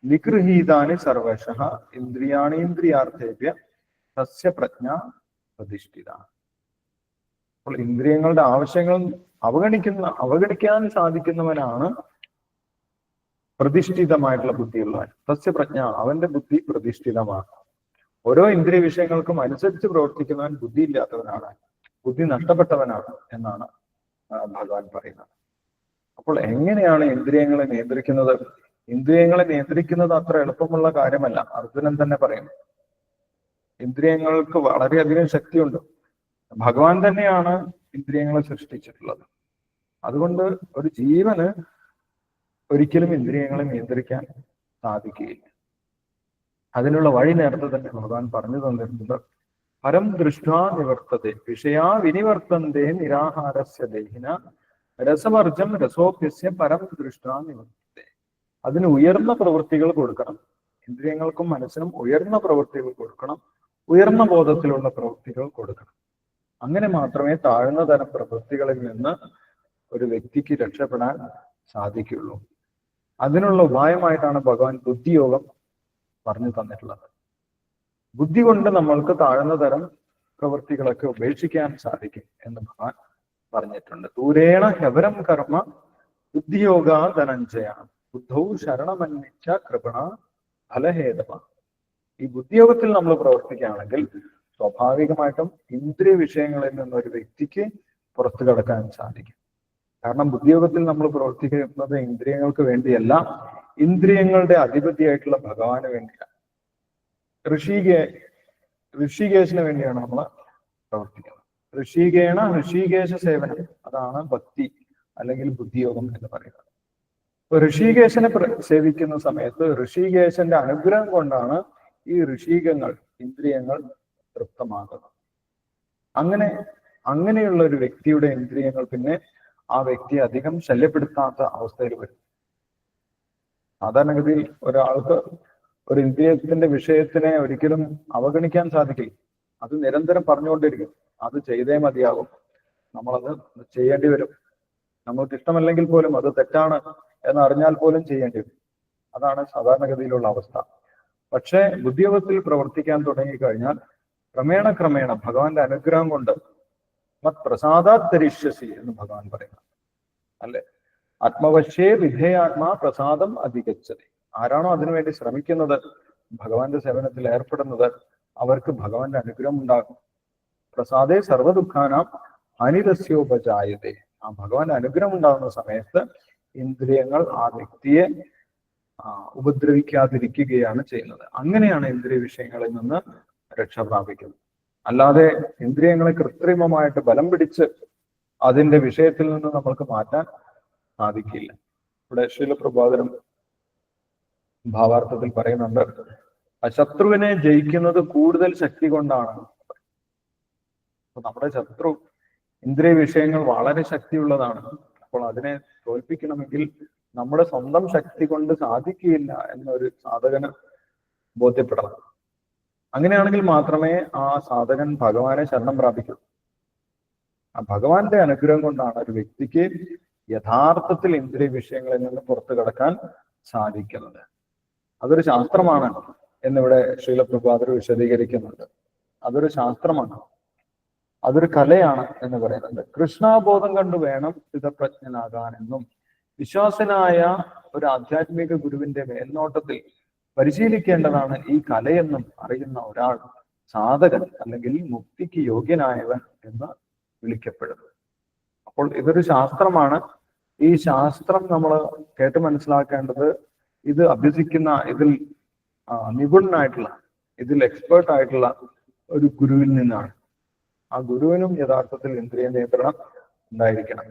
നിഗൃഹീതാനി സർവശഃ ഇന്ദ്രിയാണീന്ദ്രിയാർത്ഥേഭ്യ തസ്യ പ്രജ്ഞ പ്രതിഷ്ഠിത. അപ്പോൾ ഇന്ദ്രിയങ്ങളുടെ ആവശ്യങ്ങൾ അവഗണിക്കാൻ സാധിക്കുന്നവനാണ് പ്രതിഷ്ഠിതമായിട്ടുള്ള ബുദ്ധിയുള്ളവൻ. തസ്യ പ്രജ്ഞ, അവന്റെ ബുദ്ധി പ്രതിഷ്ഠിതമാണ്. ഓരോ ഇന്ദ്രിയ വിഷയങ്ങൾക്കും അനുസരിച്ച് പ്രവർത്തിക്കുന്നവൻ ബുദ്ധിയില്ലാത്തവനാണ്, ബുദ്ധി നഷ്ടപ്പെട്ടവനാണ് എന്നാണ് ഭഗവാൻ പറയുന്നത്. അപ്പോൾ എങ്ങനെയാണ് ഇന്ദ്രിയങ്ങളെ നിയന്ത്രിക്കുന്നത്? ഇന്ദ്രിയങ്ങളെ നിയന്ത്രിക്കുന്നത് അത്ര എളുപ്പമുള്ള കാര്യമല്ല. അർജുനൻ തന്നെ പറയുന്നു, ഇന്ദ്രിയങ്ങൾക്ക് വളരെയധികം ശക്തിയുണ്ട്. ഭഗവാൻ തന്നെയാണ് ഇന്ദ്രിയങ്ങളെ സൃഷ്ടിച്ചിട്ടുള്ളത്. അതുകൊണ്ട് ഒരു ജീവന് ഒരിക്കലും ഇന്ദ്രിയങ്ങളെ നിയന്ത്രിക്കാൻ സാധിക്കുകയില്ല. അതിനുള്ള വഴി നേരത്തെ തന്നെ ഭഗവാൻ പറഞ്ഞു തന്നിരുന്നത്, പരം ദൃഷ്ടാ നിവർത്തതെ വിഷയാ വിനിവർത്തന്തേ നിരാഹാരസ്യ ദേഹിന രസവർജം രസോപ്യസ്യ പരം ദൃഷ്ടാ നിവർത്തതെ. അതിന് ഉയർന്ന പ്രവൃത്തികൾ കൊടുക്കണം. ഇന്ദ്രിയങ്ങൾക്കും മനസ്സിനും ഉയർന്ന പ്രവൃത്തികൾ കൊടുക്കണം, ഉയർന്ന ബോധത്തിലുള്ള പ്രവൃത്തികൾ കൊടുക്കണം. അങ്ങനെ മാത്രമേ താഴ്ന്ന തരം പ്രവൃത്തികളിൽ നിന്ന് ഒരു വ്യക്തിക്ക് രക്ഷപ്പെടാൻ സാധിക്കുകയുള്ളൂ. അതിനുള്ള ഉപായമായിട്ടാണ് ഭഗവാൻ ബുദ്ധിയോഗം പറഞ്ഞു തന്നിട്ടുള്ളത്. ബുദ്ധി കൊണ്ട് നമ്മൾക്ക് താഴ്ന്ന തരം പ്രവൃത്തികളൊക്കെ ഉപേക്ഷിക്കാൻ സാധിക്കും എന്ന് ഭഗവാൻ പറഞ്ഞിട്ടുണ്ട്. ദൂരേണ ഹെവരം കർമ്മ ബുദ്ധിയോഗ ധനഞ്ജയ ബുദ്ധൗ ശരണമന്വിച്ച കൃപണ ഫലഹേതവ. ഈ ബുദ്ധിയോഗത്തിൽ നമ്മൾ പ്രവർത്തിക്കുകയാണെങ്കിൽ സ്വാഭാവികമായിട്ടും ഇന്ദ്രിയ വിഷയങ്ങളിൽ നിന്ന് ഒരു വ്യക്തിക്ക് പുറത്തു കടക്കാൻ സാധിക്കും. കാരണം ബുദ്ധിയോഗത്തിൽ നമ്മൾ പ്രവർത്തിക്കുന്നത് ഇന്ദ്രിയങ്ങൾക്ക് വേണ്ടിയല്ല, ഇന്ദ്രിയങ്ങളുടെ അധിപതിയായിട്ടുള്ള ഭഗവാന് വേണ്ടിയാണ്. ഋഷികേശിന് വേണ്ടിയാണ് നമ്മൾ പ്രവർത്തിക്കുന്നത്. ഋഷികേശ സേവനം, അതാണ് ഭക്തി അല്ലെങ്കിൽ ബുദ്ധിയോഗം എന്ന് പറയുന്നത്. ഇപ്പൊ ഋഷികേശനെ സേവിക്കുന്ന സമയത്ത് ഋഷികേശന്റെ അനുഗ്രഹം കൊണ്ടാണ് ഈ ഇന്ദ്രിയങ്ങൾ തൃപ്തമാകുന്നത്. അങ്ങനെയുള്ള ഒരു വ്യക്തിയുടെ ഇന്ദ്രിയങ്ങൾ പിന്നെ ആ വ്യക്തിയെ അധികം ശല്യപ്പെടുത്താത്ത അവസ്ഥയിൽ വരും. സാധാരണഗതിയിൽ ഒരാൾക്ക് ഒരു ഇന്ദ്രിയത്തിന്റെ വിഷയത്തിനെ ഒരിക്കലും അവഗണിക്കാൻ സാധിക്കില്ല. അത് നിരന്തരം പറഞ്ഞുകൊണ്ടിരിക്കും, അത് ചെയ്തേ മതിയാകും, നമ്മളത് ചെയ്യേണ്ടി വരും. നമ്മൾക്ക് ഇഷ്ടമല്ലെങ്കിൽ പോലും അത് തെറ്റാണ് എന്നറിഞ്ഞാൽ പോലും ചെയ്യേണ്ടി വരും. അതാണ് സാധാരണഗതിയിലുള്ള അവസ്ഥ. പക്ഷേ ബുദ്ധിയോഗത്തിൽ പ്രവർത്തിക്കാൻ തുടങ്ങിക്കഴിഞ്ഞാൽ ക്രമേണ ഭഗവാന്റെ അനുഗ്രഹം കൊണ്ട് മത് പ്രസാദാത് തരിഷ്യസി എന്ന് ഭഗവാൻ പറയുന്നത് അല്ലെ. ആത്മവശ്യേ വിധേയാത്മാ പ്രസാദം അധികച്ചതി. ആരാണോ അതിനുവേണ്ടി ശ്രമിക്കുന്നത്, ഭഗവാന്റെ സേവനത്തിൽ ഏർപ്പെടുന്നത്, അവർക്ക് ഭഗവാന്റെ അനുഗ്രഹം ഉണ്ടാകും. പ്രസാദേ സർവദുഃഖാനാം അനിരസ്യോപജായതേ. ആ ഭഗവാന്റെ അനുഗ്രഹം ഉണ്ടാകുന്ന സമയത്ത് ഇന്ദ്രിയങ്ങൾ ആ വ്യക്തിയെ ഉപദ്രവിക്കാതിരിക്കുകയാണ് ചെയ്യുന്നത്. അങ്ങനെയാണ് ഇന്ദ്രിയ വിഷയങ്ങളിൽ നിന്ന് രക്ഷ പ്രാപിക്കുന്നത്. അല്ലാതെ ഇന്ദ്രിയങ്ങളെ കൃത്രിമമായിട്ട് ബലം പിടിച്ച് അതിന്റെ വിഷയത്തിൽ നിന്ന് നമ്മൾക്ക് മാറ്റാൻ സാധിക്കില്ല. ഇവിടെ ശീലപ്രഭാതനം ഭാവാർത്ഥത്തിൽ പറയുന്നുണ്ട്, ആ ശത്രുവിനെ ജയിക്കുന്നത് കൂടുതൽ ശക്തി കൊണ്ടാണ്. അപ്പൊ നമ്മുടെ ശത്രു ഇന്ദ്രിയ വിഷയങ്ങൾ വളരെ ശക്തിയുള്ളതാണ്. അപ്പോൾ അതിനെ തോൽപ്പിക്കണമെങ്കിൽ നമ്മുടെ സ്വന്തം ശക്തി കൊണ്ട് സാധിക്കുകയില്ല എന്നൊരു സാധകന് ബോധ്യപ്പെടണം. അങ്ങനെയാണെങ്കിൽ മാത്രമേ ആ സാധകൻ ഭഗവാനെ ശരണം പ്രാപിക്കൂ. ആ ഭഗവാന്റെ അനുഗ്രഹം കൊണ്ടാണ് ഒരു വ്യക്തിക്ക് യഥാർത്ഥത്തിൽ ഇന്ദ്രിയ വിഷയങ്ങളിൽ നിന്ന് പുറത്തു കടക്കാൻ സാധിക്കുന്നത്. അതൊരു ശാസ്ത്രമാണ് എന്നിവിടെ ശീലപ്രഭാതർ വിശദീകരിക്കുന്നുണ്ട്. അതൊരു ശാസ്ത്രമാണ്, അതൊരു കലയാണ് എന്ന് പറയുന്നുണ്ട്. കൃഷ്ണാബോധം കണ്ടു വേണം സ്ഥിതപ്രജ്ഞനാകാനെന്നും വിശ്വാസനായ ഒരു ആധ്യാത്മിക ഗുരുവിന്റെ മേൽനോട്ടത്തിൽ പരിശീലിക്കേണ്ടതാണ് ഈ കലയെന്നും അറിയുന്ന ഒരാൾ സാധകൻ അല്ലെങ്കിൽ മുക്തിക്ക് യോഗ്യനായവൻ എന്ന് വിളിക്കപ്പെടുന്നു. അപ്പോൾ ഇതൊരു ശാസ്ത്രമാണ്. ഈ ശാസ്ത്രം നമ്മൾ കേട്ട് മനസ്സിലാക്കേണ്ടത് ഇത് അഭ്യസിക്കുന്ന, ഇതിൽ നിപുണനായിട്ടുള്ള, ഇതിൽ എക്സ്പേർട്ട് ആയിട്ടുള്ള ഒരു ഗുരുവിൽ നിന്നാണ്. ആ ഗുരുവിനും യഥാർത്ഥത്തിൽ ഇന്ദ്രിയ നിയന്ത്രണം ഉണ്ടായിരിക്കണം.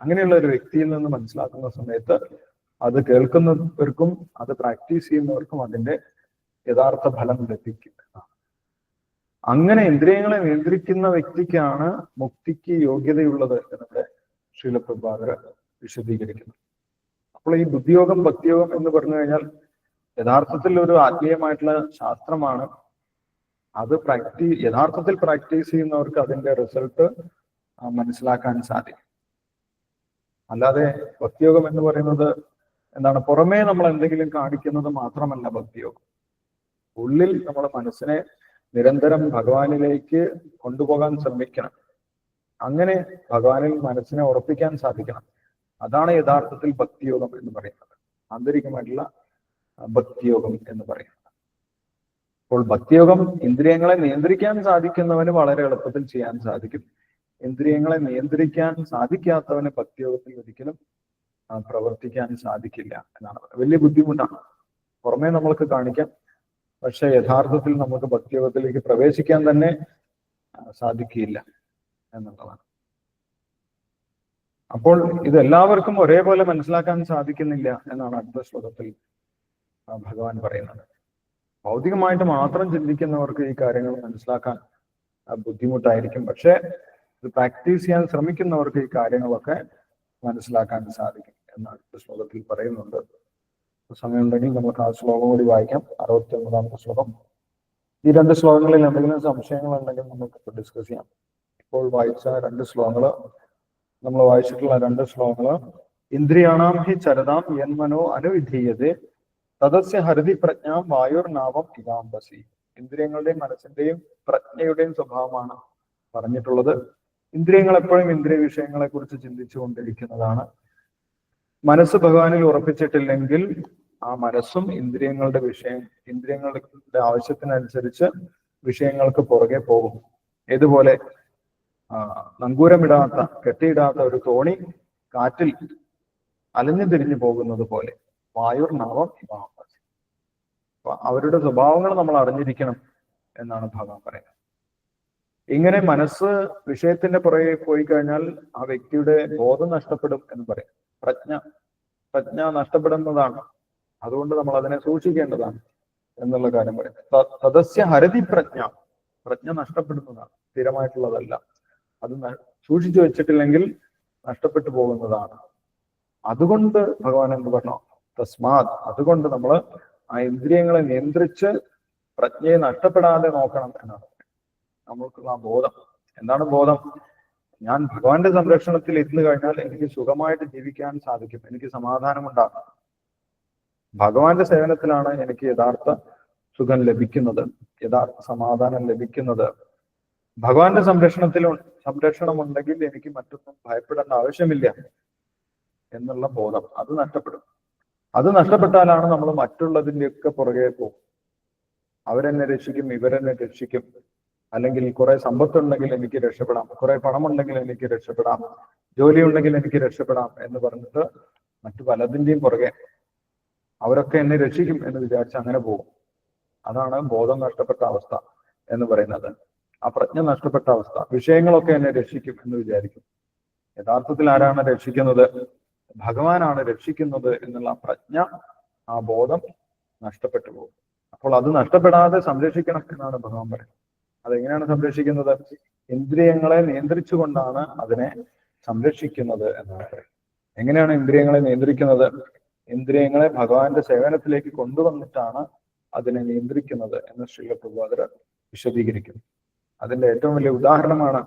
അങ്ങനെയുള്ള ഒരു വ്യക്തിയിൽ നിന്ന് മനസ്സിലാക്കുന്ന സമയത്ത് അത് കേൾക്കുന്നവർക്കും അത് പ്രാക്ടീസ് ചെയ്യുന്നവർക്കും അതിന്റെ യഥാർത്ഥ ഫലം ലഭിക്കും. അങ്ങനെ ഇന്ദ്രിയങ്ങളെ നിയന്ത്രിക്കുന്ന വ്യക്തിക്കാണ് മുക്തിക്ക് യോഗ്യതയുള്ളത് എന്നിവിടെ ശീലപ്രഭാകർ വിശദീകരിക്കുന്നത്. അപ്പോൾ ഈ ബുദ്ധിയോഗം ഭക്തിയോഗം എന്ന് പറഞ്ഞു കഴിഞ്ഞാൽ യഥാർത്ഥത്തിൽ ഒരു ആത്മീയമായിട്ടുള്ള ശാസ്ത്രമാണ്. അത് യഥാർത്ഥത്തിൽ പ്രാക്ടീസ് ചെയ്യുന്നവർക്ക് അതിന്റെ റിസൾട്ട് മനസ്സിലാക്കാൻ സാധിക്കും. അല്ലാതെ ഭക്തിയോഗം എന്ന് പറയുന്നത് എന്താണ്, പുറമേ നമ്മൾ എന്തെങ്കിലും കാണിക്കുന്നത് മാത്രമല്ല ഭക്തിയോഗം. ഉള്ളിൽ നമ്മുടെ മനസ്സിനെ നിരന്തരം ഭഗവാനിലേക്ക് കൊണ്ടുപോകാൻ ശ്രമിക്കണം. അങ്ങനെ ഭഗവാനിൽ മനസ്സിനെ ഉറപ്പിക്കാൻ സാധിക്കണം. അതാണ് യഥാർത്ഥത്തിൽ ഭക്തിയോഗം എന്ന് പറയുന്നത്, ആന്തരികമായിട്ടുള്ള ഭക്തിയോഗം എന്ന് പറയുന്നത്. അപ്പോൾ ഭക്തിയോഗം ഇന്ദ്രിയങ്ങളെ നിയന്ത്രിക്കാൻ സാധിക്കുന്നവന് വളരെ എളുപ്പത്തിൽ ചെയ്യാൻ സാധിക്കും. ഇന്ദ്രിയങ്ങളെ നിയന്ത്രിക്കാൻ സാധിക്കാത്തവന് ഭക്തിയോഗത്തിൽ ഒരിക്കലും പ്രവർത്തിക്കാൻ സാധിക്കില്ല എന്നാണ്. വലിയ ബുദ്ധിമുട്ടാണ്, പുറമേ നമ്മൾക്ക് കാണിക്കാം, പക്ഷെ യഥാർത്ഥത്തിൽ നമുക്ക് ഭക്തിയോഗത്തിലേക്ക് പ്രവേശിക്കാൻ തന്നെ സാധിക്കില്ല എന്നുള്ളതാണ്. അപ്പോൾ ഇത് എല്ലാവർക്കും ഒരേപോലെ മനസ്സിലാക്കാൻ സാധിക്കുന്നില്ല എന്നാണ് അടുത്ത ശ്ലോകത്തിൽ ഭഗവാൻ പറയുന്നത്. ഭൗതികമായിട്ട് മാത്രം ചിന്തിക്കുന്നവർക്ക് ഈ കാര്യങ്ങൾ മനസ്സിലാക്കാൻ ബുദ്ധിമുട്ടായിരിക്കും. പക്ഷെ ഇത് പ്രാക്ടീസ് ചെയ്യാൻ ശ്രമിക്കുന്നവർക്ക് ഈ കാര്യങ്ങളൊക്കെ മനസ്സിലാക്കാൻ സാധിക്കും എന്ന് അടുത്ത ശ്ലോകത്തിൽ പറയുന്നുണ്ട്. സമയമുണ്ടെങ്കിൽ നമുക്ക് ആ ശ്ലോകം കൂടി വായിക്കാം. 69-ാമത്തെ ശ്ലോകം. ഈ 2 ശ്ലോകങ്ങളിൽ എന്തെങ്കിലും സംശയങ്ങൾ ഉണ്ടെങ്കിൽ നമുക്ക് ഡിസ്കസ് ചെയ്യാം. ഇപ്പോൾ വായിച്ച 2 ശ്ലോകങ്ങള്, നമ്മൾ വായിച്ചിട്ടുള്ള 2 ശ്ലോകങ്ങള്, ഇന്ദ്രിയാണാം ഹി ചരതാം യന്മനോ അനുവിധീയതേ തദസ്യ ഹരിതി പ്രജ്ഞാം വായുർനാവം ഇതാംബസി. ഇന്ദ്രിയങ്ങളുടെയും മനസ്സിന്റെയും പ്രജ്ഞയുടെയും സ്വഭാവമാണ് പറഞ്ഞിട്ടുള്ളത്. ഇന്ദ്രിയങ്ങൾ എപ്പോഴും ഇന്ദ്രിയ വിഷയങ്ങളെ കുറിച്ച് ചിന്തിച്ചു കൊണ്ടിരിക്കുന്നതാണ്. മനസ്സ് ഭഗവാനിൽ ഉറപ്പിച്ചിട്ടില്ലെങ്കിൽ ആ മനസ്സും ഇന്ദ്രിയങ്ങളുടെ ആവശ്യത്തിനനുസരിച്ച് വിഷയങ്ങൾക്ക് പുറകെ പോകും. ഏതുപോലെ നങ്കൂരമിടാത്ത, കെട്ടിയിടാത്ത ഒരു തോണി കാറ്റിൽ അലഞ്ഞു തിരിഞ്ഞു പോകുന്നത് പോലെ വായുർനാവം ഇവാംബസി. അപ്പൊ അവരുടെ സ്വഭാവങ്ങൾ നമ്മൾ അറിഞ്ഞിരിക്കണം എന്നാണ് ഭഗവാൻ പറയുന്നത്. ഇങ്ങനെ മനസ്സ് വിഷയത്തിന്റെ പുറകെ പോയി കഴിഞ്ഞാൽ ആ വ്യക്തിയുടെ ബോധം നഷ്ടപ്പെടും എന്ന് പറയും. പ്രജ്ഞ നഷ്ടപ്പെടുന്നതാണ്. അതുകൊണ്ട് നമ്മൾ അതിനെ സൂക്ഷിക്കേണ്ടതാണ് എന്നുള്ള കാര്യം പറയും. തദസ്യ ഹരതി പ്രജ്ഞ നഷ്ടപ്പെടുന്നതാണ്, സ്ഥിരമായിട്ടുള്ളതല്ല. അത് സൂക്ഷിച്ചു വെച്ചിട്ടില്ലെങ്കിൽ നഷ്ടപ്പെട്ടു പോകുന്നതാണ്. അതുകൊണ്ട് ഭഗവാൻ എന്ത് പറഞ്ഞു, തസ്മാത്, അതുകൊണ്ട് നമ്മൾ ആ ഇന്ദ്രിയങ്ങളെ നിയന്ത്രിച്ച് പ്രജ്ഞയെ നഷ്ടപ്പെടാതെ നോക്കണം എന്നാണ് നമ്മൾക്കുള്ള ആ ബോധം. എന്താണ് ബോധം? ഞാൻ ഭഗവാന്റെ സംരക്ഷണത്തിൽ ഇരുന്ന് കഴിഞ്ഞാൽ എനിക്ക് സുഖമായിട്ട് ജീവിക്കാൻ സാധിക്കും, എനിക്ക് സമാധാനമുണ്ടാകും. ഭഗവാന്റെ സേവനത്തിലാണ് എനിക്ക് യഥാർത്ഥ സുഖം ലഭിക്കുന്നത്, യഥാർത്ഥ സമാധാനം ലഭിക്കുന്നത്. ഭഗവാന്റെ സംരക്ഷണം ഉണ്ടെങ്കിൽ എനിക്ക് മറ്റൊന്നും ഭയപ്പെടേണ്ട ആവശ്യമില്ല എന്നുള്ള ബോധം അത് നഷ്ടപ്പെടും. അത് നഷ്ടപ്പെട്ടാലാണ് നമ്മൾ മറ്റുള്ളതിൻ്റെയൊക്കെ പുറകെ പോകും. അവരെന്നെ രക്ഷിക്കും, ഇവരെന്നെ രക്ഷിക്കും, അല്ലെങ്കിൽ കുറെ സമ്പത്തുണ്ടെങ്കിൽ എനിക്ക് രക്ഷപ്പെടാം, കുറെ പണമുണ്ടെങ്കിൽ എനിക്ക് രക്ഷപ്പെടാം, ജോലി ഉണ്ടെങ്കിൽ എനിക്ക് രക്ഷപ്പെടാം എന്ന് പറഞ്ഞിട്ട് മറ്റു പലതിൻ്റെയും പുറകെ അവരൊക്കെ എന്നെ രക്ഷിക്കും എന്ന് വിചാരിച്ച് അങ്ങനെ പോകും. അതാണ് ബോധം നഷ്ടപ്പെട്ട അവസ്ഥ എന്ന് പറയുന്നത്. ആ പ്രജ്ഞ നഷ്ടപ്പെട്ട അവസ്ഥ. വിഷയങ്ങളൊക്കെ എന്നെ രക്ഷിക്കും എന്ന് വിചാരിക്കും. യഥാർത്ഥത്തിൽ ആരാണ് രക്ഷിക്കുന്നത്? ഭഗവാനാണ് രക്ഷിക്കുന്നത് എന്നുള്ള പ്രജ്ഞ, ആ ബോധം നഷ്ടപ്പെട്ടു പോകും. അപ്പോൾ അത് നഷ്ടപ്പെടാതെ സംരക്ഷിക്കണം എന്നാണ് ഭഗവാൻ പറയുന്നത്. അതെങ്ങനെയാണ് സംരക്ഷിക്കുന്നത്? ഇന്ദ്രിയങ്ങളെ നിയന്ത്രിച്ചുകൊണ്ടാണ് അതിനെ സംരക്ഷിക്കുന്നത് എന്നാണ് പറയുന്നത്. എങ്ങനെയാണ് ഇന്ദ്രിയങ്ങളെ നിയന്ത്രിക്കുന്നത്? ഇന്ദ്രിയങ്ങളെ ഭഗവാന്റെ സേവനത്തിലേക്ക് കൊണ്ടുവന്നിട്ടാണ് അതിനെ നിയന്ത്രിക്കുന്നത് എന്ന് ശ്രീല പ്രഭുപാദർ വിശദീകരിക്കുന്നു. അതിന്റെ ഏറ്റവും വലിയ ഉദാഹരണമാണ്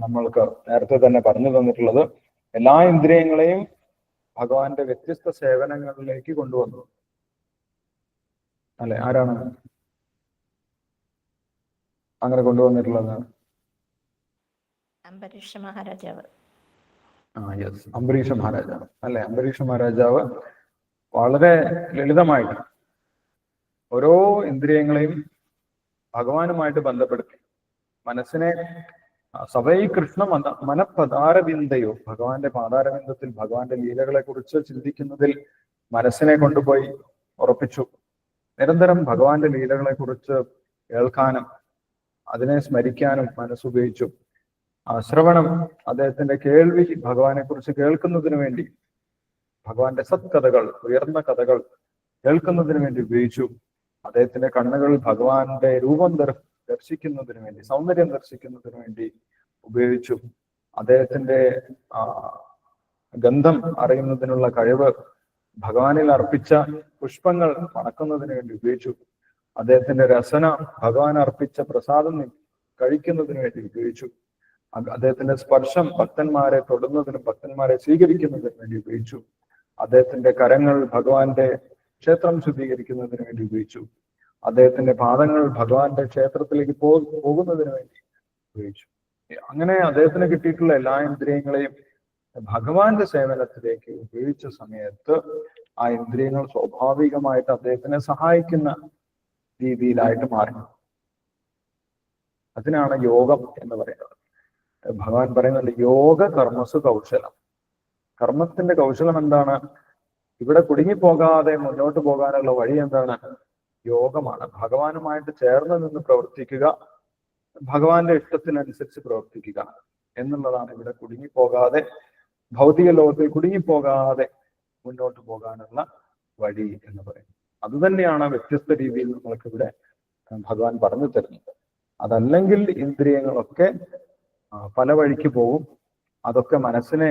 നമ്മൾക്ക് നേരത്തെ തന്നെ പറഞ്ഞു തന്നിട്ടുള്ളത്. എല്ലാ ഇന്ദ്രിയങ്ങളെയും ഭഗവാന്റെ വ്യത്യസ്ത സേവനങ്ങളിലേക്ക് കൊണ്ടുവന്നു. അല്ലെ, ആരാണ് അങ്ങനെ കൊണ്ടുവന്നിട്ടുള്ളത്? അംബരീഷ മഹാരാജാവ്. യെസ്, അംബരീഷ മഹാരാജാവ്. അല്ലെ, അംബരീഷ മഹാരാജാവ് വളരെ ലളിതമായിട്ട് ഓരോ ഇന്ദ്രിയങ്ങളെയും ഭഗവാനുമായിട്ട് ബന്ധപ്പെടുത്തി മനസ്സിനെ സവൈ കൃഷ്ണ മനഃപദാരവിന്ദയോ, ഭഗവാന്റെ പാതാരവിന്ദത്തിൽ ഭഗവാന്റെ ലീലകളെ കുറിച്ച് ചിന്തിക്കുന്നതിൽ മനസ്സിനെ കൊണ്ടുപോയി ഉറപ്പിച്ചു. നിരന്തരം ഭഗവാന്റെ ലീലകളെ കുറിച്ച് കേൾക്കാനും അതിനെ സ്മരിക്കാനും മനസ്സുപയോഗിച്ചു. ശ്രവണം, അദ്ദേഹത്തിന്റെ കേൾവി ഭഗവാനെ കുറിച്ച് കേൾക്കുന്നതിന് വേണ്ടി, ഭഗവാന്റെ സത്കഥകൾ, ഉയർന്ന കഥകൾ കേൾക്കുന്നതിന് വേണ്ടി ഉപയോഗിച്ചു. അദ്ദേഹത്തിന്റെ കണ്ണുകൾ ഭഗവാന്റെ രൂപം ദർശിക്കുന്നതിന് വേണ്ടി, സൗന്ദര്യം ദർശിക്കുന്നതിന് വേണ്ടി ഉപയോഗിച്ചു. അദ്ദേഹത്തിന്റെ ഗന്ധം അറിയുന്നതിനുള്ള കഴിവ് ഭഗവാനിൽ അർപ്പിച്ച പുഷ്പങ്ങൾ മണക്കുന്നതിന് വേണ്ടി ഉപയോഗിച്ചു. അദ്ദേഹത്തിന്റെ രസന ഭഗവാൻ അർപ്പിച്ച പ്രസാദം കഴിക്കുന്നതിന് വേണ്ടി ഉപയോഗിച്ചു. അദ്ദേഹത്തിന്റെ സ്പർശം ഭക്തന്മാരെ തൊടുന്നതിനും ഭക്തന്മാരെ സ്വീകരിക്കുന്നതിന് വേണ്ടി ഉപയോഗിച്ചു. അദ്ദേഹത്തിന്റെ കരങ്ങൾ ഭഗവാന്റെ ക്ഷേത്രം ശുദ്ധീകരിക്കുന്നതിന് വേണ്ടി ഉപയോഗിച്ചു. അദ്ദേഹത്തിന്റെ പാദങ്ങൾ ഭഗവാന്റെ ക്ഷേത്രത്തിലേക്ക് പോകുന്നതിന് വേണ്ടി ഉപയോഗിച്ചു. അങ്ങനെ അദ്ദേഹത്തിന് കിട്ടിയിട്ടുള്ള എല്ലാ ഇന്ദ്രിയങ്ങളെയും ഭഗവാന്റെ സേവനത്തിലേക്ക് ഉപയോഗിച്ച സമയത്ത് ആ ഇന്ദ്രിയങ്ങൾ സ്വാഭാവികമായിട്ട് അദ്ദേഹത്തിനെ സഹായിക്കുന്ന രീതിയിലായിട്ട് മാറി. അതിനാണ് യോഗം എന്ന് പറയുന്നത്. ഭഗവാൻ പറയുന്നുണ്ട് യോഗ കർമ്മസു കൗശലം. കർമ്മത്തിന്റെ കൗശലം എന്താണ്? ഇവിടെ കുടുങ്ങിപ്പോകാതെ മുന്നോട്ട് പോകാനുള്ള വഴി എന്താണ്? യോഗമാണ്. ഭഗവാനുമായിട്ട് ചേർന്ന് നിന്ന് പ്രവർത്തിക്കുക, ഭഗവാന്റെ ഇഷ്ടത്തിനനുസരിച്ച് പ്രവർത്തിക്കുക എന്നുള്ളതാണ് ഇവിടെ കുടുങ്ങിപ്പോകാതെ, ഭൗതിക ലോകത്തിൽ കുടുങ്ങിപ്പോകാതെ മുന്നോട്ട് പോകാനുള്ള വഴി എന്ന് പറയുന്നത്. അതുതന്നെയാണ് വ്യത്യസ്ത രീതിയിൽ നമ്മൾക്ക് ഇവിടെ ഭഗവാൻ പറഞ്ഞു തരുന്നത്. അതല്ലെങ്കിൽ ഇന്ദ്രിയങ്ങളൊക്കെ പല വഴിക്ക് പോകും. അതൊക്കെ മനസ്സിനെ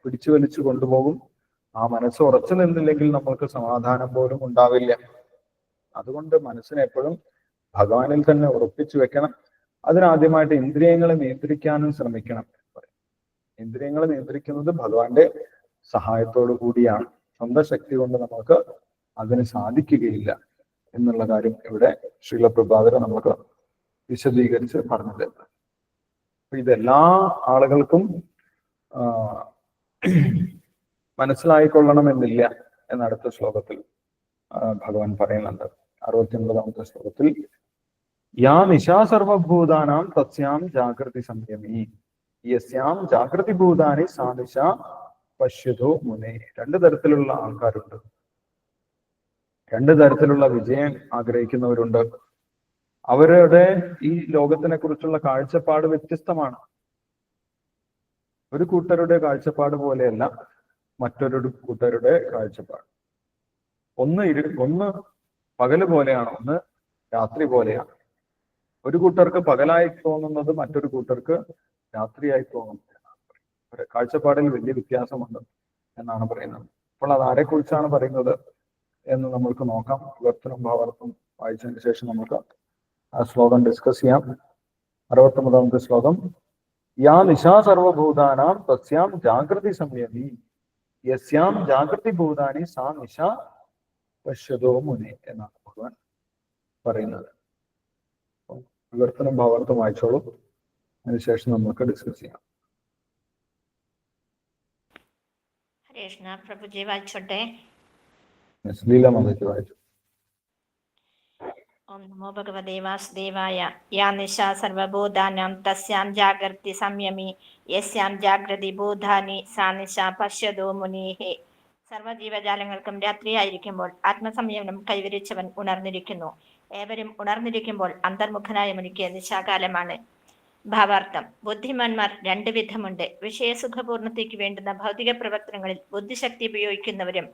പിടിച്ചു വലിച്ചു കൊണ്ടുപോകും. ആ മനസ്സ് ഉറച്ചു നിന്നില്ലെങ്കിൽ നമ്മൾക്ക് സമാധാനം പോലും ഉണ്ടാവില്ല. അതുകൊണ്ട് മനസ്സിനെ എപ്പോഴും ഭഗവാനിൽ തന്നെ ഉറപ്പിച്ചു വെക്കണം. അതിനാദ്യമായിട്ട് ഇന്ദ്രിയങ്ങളെ നിയന്ത്രിക്കാനും ശ്രമിക്കണം. ഇന്ദ്രിയങ്ങളെ നിയന്ത്രിക്കുന്നത് ഭഗവാന്റെ സഹായത്തോടു കൂടിയാണ്. സ്വന്തം ശക്തി കൊണ്ട് നമുക്ക് അതിന് സാധിക്കുകയില്ല എന്നുള്ള കാര്യം ഇവിടെ ശ്രീല പ്രഭാകർ നമുക്ക് വിശദീകരിച്ച് പറഞ്ഞു തരുന്നത്. അപ്പൊ ഇതെല്ലാ ആളുകൾക്കും മനസ്സിലായിക്കൊള്ളണമെന്നില്ല എന്നടുത്ത ശ്ലോകത്തിൽ ഭഗവാൻ പറയുന്നുണ്ട്. 69ാമത്തെ ശ്ലോകത്തിൽ യാ നിശാ സർവഭൂതാനാം തസ്യാം ജാഗ്രതി സംയമി യസ്യാം ജാഗ്രതി ഭൂതാനി സാ നിശ പശ്യതോ മുനെ. രണ്ടു തരത്തിലുള്ള ആൾക്കാരുണ്ട്. രണ്ടു തരത്തിലുള്ള വിജയം ആഗ്രഹിക്കുന്നവരുണ്ട്. അവരുടെ ഈ ലോകത്തിനെ കുറിച്ചുള്ള കാഴ്ചപ്പാട് വ്യത്യസ്തമാണ്. ഒരു കൂട്ടരുടെ കാഴ്ചപ്പാട് പോലെയല്ല മറ്റൊരു കൂട്ടരുടെ കാഴ്ചപ്പാട്. ഒന്ന് പകല് പോലെയാണ്, ഒന്ന് രാത്രി പോലെയാണ്. ഒരു കൂട്ടർക്ക് പകലായി തോന്നുന്നത് മറ്റൊരു കൂട്ടർക്ക് രാത്രിയായി തോന്നുന്നത്. കാഴ്ചപ്പാടിൽ വലിയ വ്യത്യാസമുണ്ട് എന്നാണ് പറയുന്നത്. അപ്പോൾ അത് ആരെക്കുറിച്ചാണ് പറയുന്നത് എന്ന് നമ്മൾക്ക് നോക്കാം. വിവർത്തനം ഭാവാർത്ഥം വായിച്ചതിന് ശേഷം നമുക്ക് ആ ശ്ലോകം ഡിസ്കസ് ചെയ്യാം. 69ാമത്തെ ശ്ലോകം യാ നിശാ സർവഭൂതാനാം തസ്യാം ജാഗ്രതി സംയമി യസ്യാം ജാഗ്രതി ഭൂതാനി സാ നിശ പശ്യതോ മുനെ എന്നാണ് ഭഗവാൻ പറയുന്നത്. വിവർത്തനം ഭാവാർത്ഥം വായിച്ചോളൂ. അതിനുശേഷം നമുക്ക് ഡിസ്കസ് ചെയ്യാം. ഹരേ കൃഷ്ണ. പ്രഭുജി വായിച്ചോട്ടെ. ലീല മാതാജി വായിച്ചു. ഓം നമോ ഭഗവതേ വാസുദേവായ. യാ നിശാ സർവഭൂതാനാം തസ്യാം ജാഗ്രതി സംയമി യസ്യാം ജാഗ്രതി ഭൂതാനി സാ നിശ പശ്യതോ മുനീഹേ. സർവ്വജീവജാലങ്ങൾക്കും രാത്രിയായിരിക്കുമ്പോൾ ആത്മസംയമനം കൈവരിച്ചവൻ ഉണർന്നിരിക്കുന്നു. ഏവരും ഉണർന്നിരിക്കുമ്പോൾ അന്തർമുഖനായ മുനിക്ക് നിശാകാലമാണ്. ഭാവാർത്ഥം. ബുദ്ധിമാന്മാർ രണ്ടു വിധമുണ്ട്. വിഷയസുഖപൂർണതയ്ക്ക് വേണ്ടുന്ന ഭൗതിക പ്രവർത്തനങ്ങളിൽ ബുദ്ധിശക്തി ഉപയോഗിക്കുന്നവരും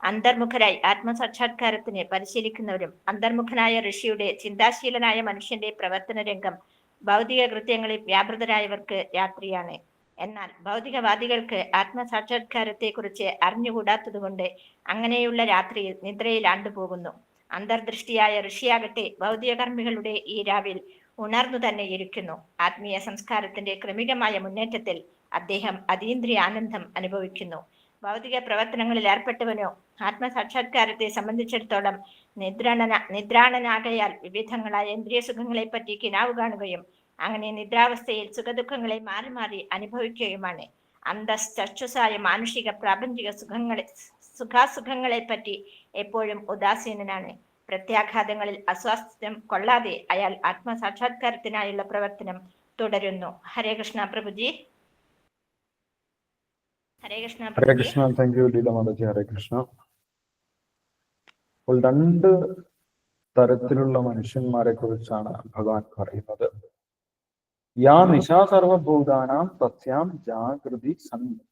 അന്തർമുഖരായി ആത്മസാക്ഷാത്കാരത്തിന് പരിശീലിക്കുന്നവരും. അന്തർമുഖനായ ഋഷിയുടെ ചിന്താശീലനായ മനുഷ്യന്റെ പ്രവർത്തന രംഗം ഭൗതിക കൃത്യങ്ങളിൽ വ്യാപൃതരായവർക്ക് രാത്രിയാണ്. എന്നാൽ ഭൗതികവാദികൾക്ക് ആത്മസാക്ഷാത്കാരത്തെ കുറിച്ച് അറിഞ്ഞുകൂടാത്തതുകൊണ്ട് അങ്ങനെയുള്ള രാത്രിയിൽ നിദ്രയിൽ ആണ്ടുപോകുന്നു. അന്തർദൃഷ്ടിയായ ഋഷിയാകട്ടെ ഭൗതിക കർമ്മികളുടെ ഈ രാവിൽ ഉണർന്നു തന്നെ ഇരിക്കുന്നു. ആത്മീയ സംസ്കാരത്തിന്റെ ക്രമികമായ മുന്നേറ്റത്തിൽ അദ്ദേഹം അതീന്ദ്രിയ ആനന്ദം അനുഭവിക്കുന്നു. ഭൗതിക പ്രവർത്തനങ്ങളിൽ ഏർപ്പെട്ടവനോ ആത്മസാക്ഷാത്കാരത്തെ സംബന്ധിച്ചിടത്തോളം നിദ്രാണനാകയാൽ വിവിധങ്ങളായ ഇന്ദ്രിയ സുഖങ്ങളെ പറ്റി കിനാവ് കാണുകയും അങ്ങനെ നിദ്രാവസ്ഥയിൽ സുഖദുഃഖങ്ങളെ മാറി മാറി അനുഭവിക്കുകയുമാണ്. അന്തശ്ചക്ഷുസായ മാനുഷിക പ്രാപഞ്ചിക സുഖാസുഖങ്ങളെ പറ്റി എപ്പോഴും ഉദാസീനനാണ്. പ്രത്യാഘാതങ്ങളിൽ അസ്വാസ്ഥ്യം കൊള്ളാതെ അയാൾ ആത്മസാക്ഷാത്കാരത്തിനായുള്ള പ്രവർത്തനം തുടരുന്നു. ഹരേ കൃഷ്ണ പ്രഭുജി. ഹരേ കൃഷ്ണ. ഹരേ കൃഷ്ണ. Thank you Leela Mataji. ഹരേ കൃഷ്ണ. അപ്പോൾ രണ്ട് തരത്തിലുള്ള മനുഷ്യന്മാരെ കുറിച്ചാണ് ഭഗവാൻ പറയുന്നത്. യാ നിശാ സർവഭൂതാനാം തസ്യാം ജാഗൃതി സംയമി.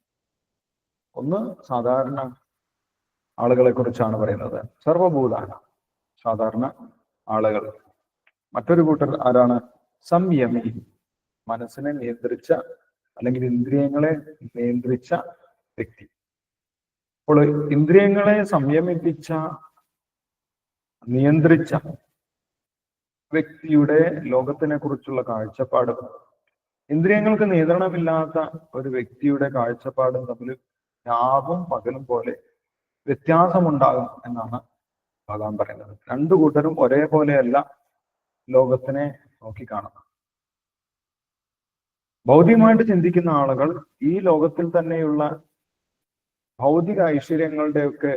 ഒന്ന് സാധാരണ ആളുകളെ കുറിച്ചാണ് പറയുന്നത്. സർവഭൂതാന സാധാരണ ആളുകൾ. മറ്റൊരു കൂട്ടർ ആരാണ്? സംയമി. മനസ്സിനെ നിയന്ത്രിച്ച അല്ലെങ്കിൽ ഇന്ദ്രിയങ്ങളെ നിയന്ത്രിച്ച വ്യക്തി. അപ്പോൾ ഇന്ദ്രിയങ്ങളെ സംയമിപ്പിച്ച, നിയന്ത്രിച്ച വ്യക്തിയുടെ ലോകത്തിനെ കുറിച്ചുള്ള കാഴ്ചപ്പാട് ഇന്ദ്രിയങ്ങൾക്ക് നിയന്ത്രണമില്ലാത്ത ഒരു വ്യക്തിയുടെ കാഴ്ചപ്പാടും തമ്മിൽ രാവും പകലും പോലെ വ്യത്യാസമുണ്ടാകും എന്നാണ് ഭഗവാൻ പറയുന്നത്. രണ്ടു കൂട്ടരും ഒരേപോലെയല്ല ലോകത്തിനെ നോക്കിക്കാണുന്നത്. ഭൗതികമായിട്ട് ചിന്തിക്കുന്ന ആളുകൾ ഈ ലോകത്തിൽ തന്നെയുള്ള ഭൗതിക ഐശ്വര്യങ്ങളുടെയൊക്കെ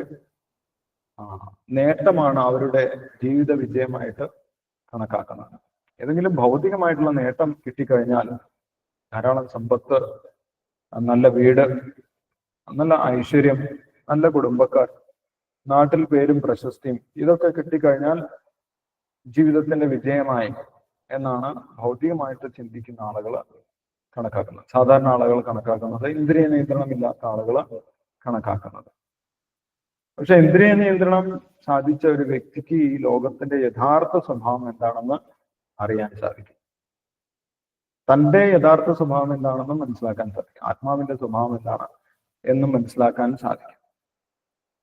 നേട്ടമാണ് അവരുടെ ജീവിത വിജയമായിട്ട് കണക്കാക്കുന്നത്. ഏതെങ്കിലും ഭൗതികമായിട്ടുള്ള നേട്ടം കിട്ടിക്കഴിഞ്ഞാൽ, ധാരാളം സമ്പത്ത്, നല്ല വീട്, നല്ല ഐശ്വര്യം, നല്ല കുടുംബക്കാർ, നാട്ടിൽ പേരും പ്രശസ്തിയും, ഇതൊക്കെ കിട്ടിക്കഴിഞ്ഞാൽ ജീവിതത്തിന്റെ വിജയമായി എന്നാണ് ഭൗതികമായിട്ട് ചിന്തിക്കുന്ന ആളുകൾ കണക്കാക്കുന്നത്. സാധാരണ ആളുകൾ കണക്കാക്കുന്നത്, ഇന്ദ്രിയ നിയന്ത്രണമില്ലാത്ത ആളുകൾ കണക്കാക്കുന്നത്. പക്ഷെ ഇന്ദ്രിയ നിയന്ത്രണം സാധിച്ച ഒരു വ്യക്തിക്ക് ഈ ലോകത്തിന്റെ യഥാർത്ഥ സ്വഭാവം എന്താണെന്ന് അറിയാൻ സാധിക്കും. തന്റെ യഥാർത്ഥ സ്വഭാവം എന്താണെന്ന് മനസ്സിലാക്കാൻ സാധിക്കും. ആത്മാവിന്റെ സ്വഭാവം എന്താണ് എന്നും മനസ്സിലാക്കാൻ സാധിക്കും.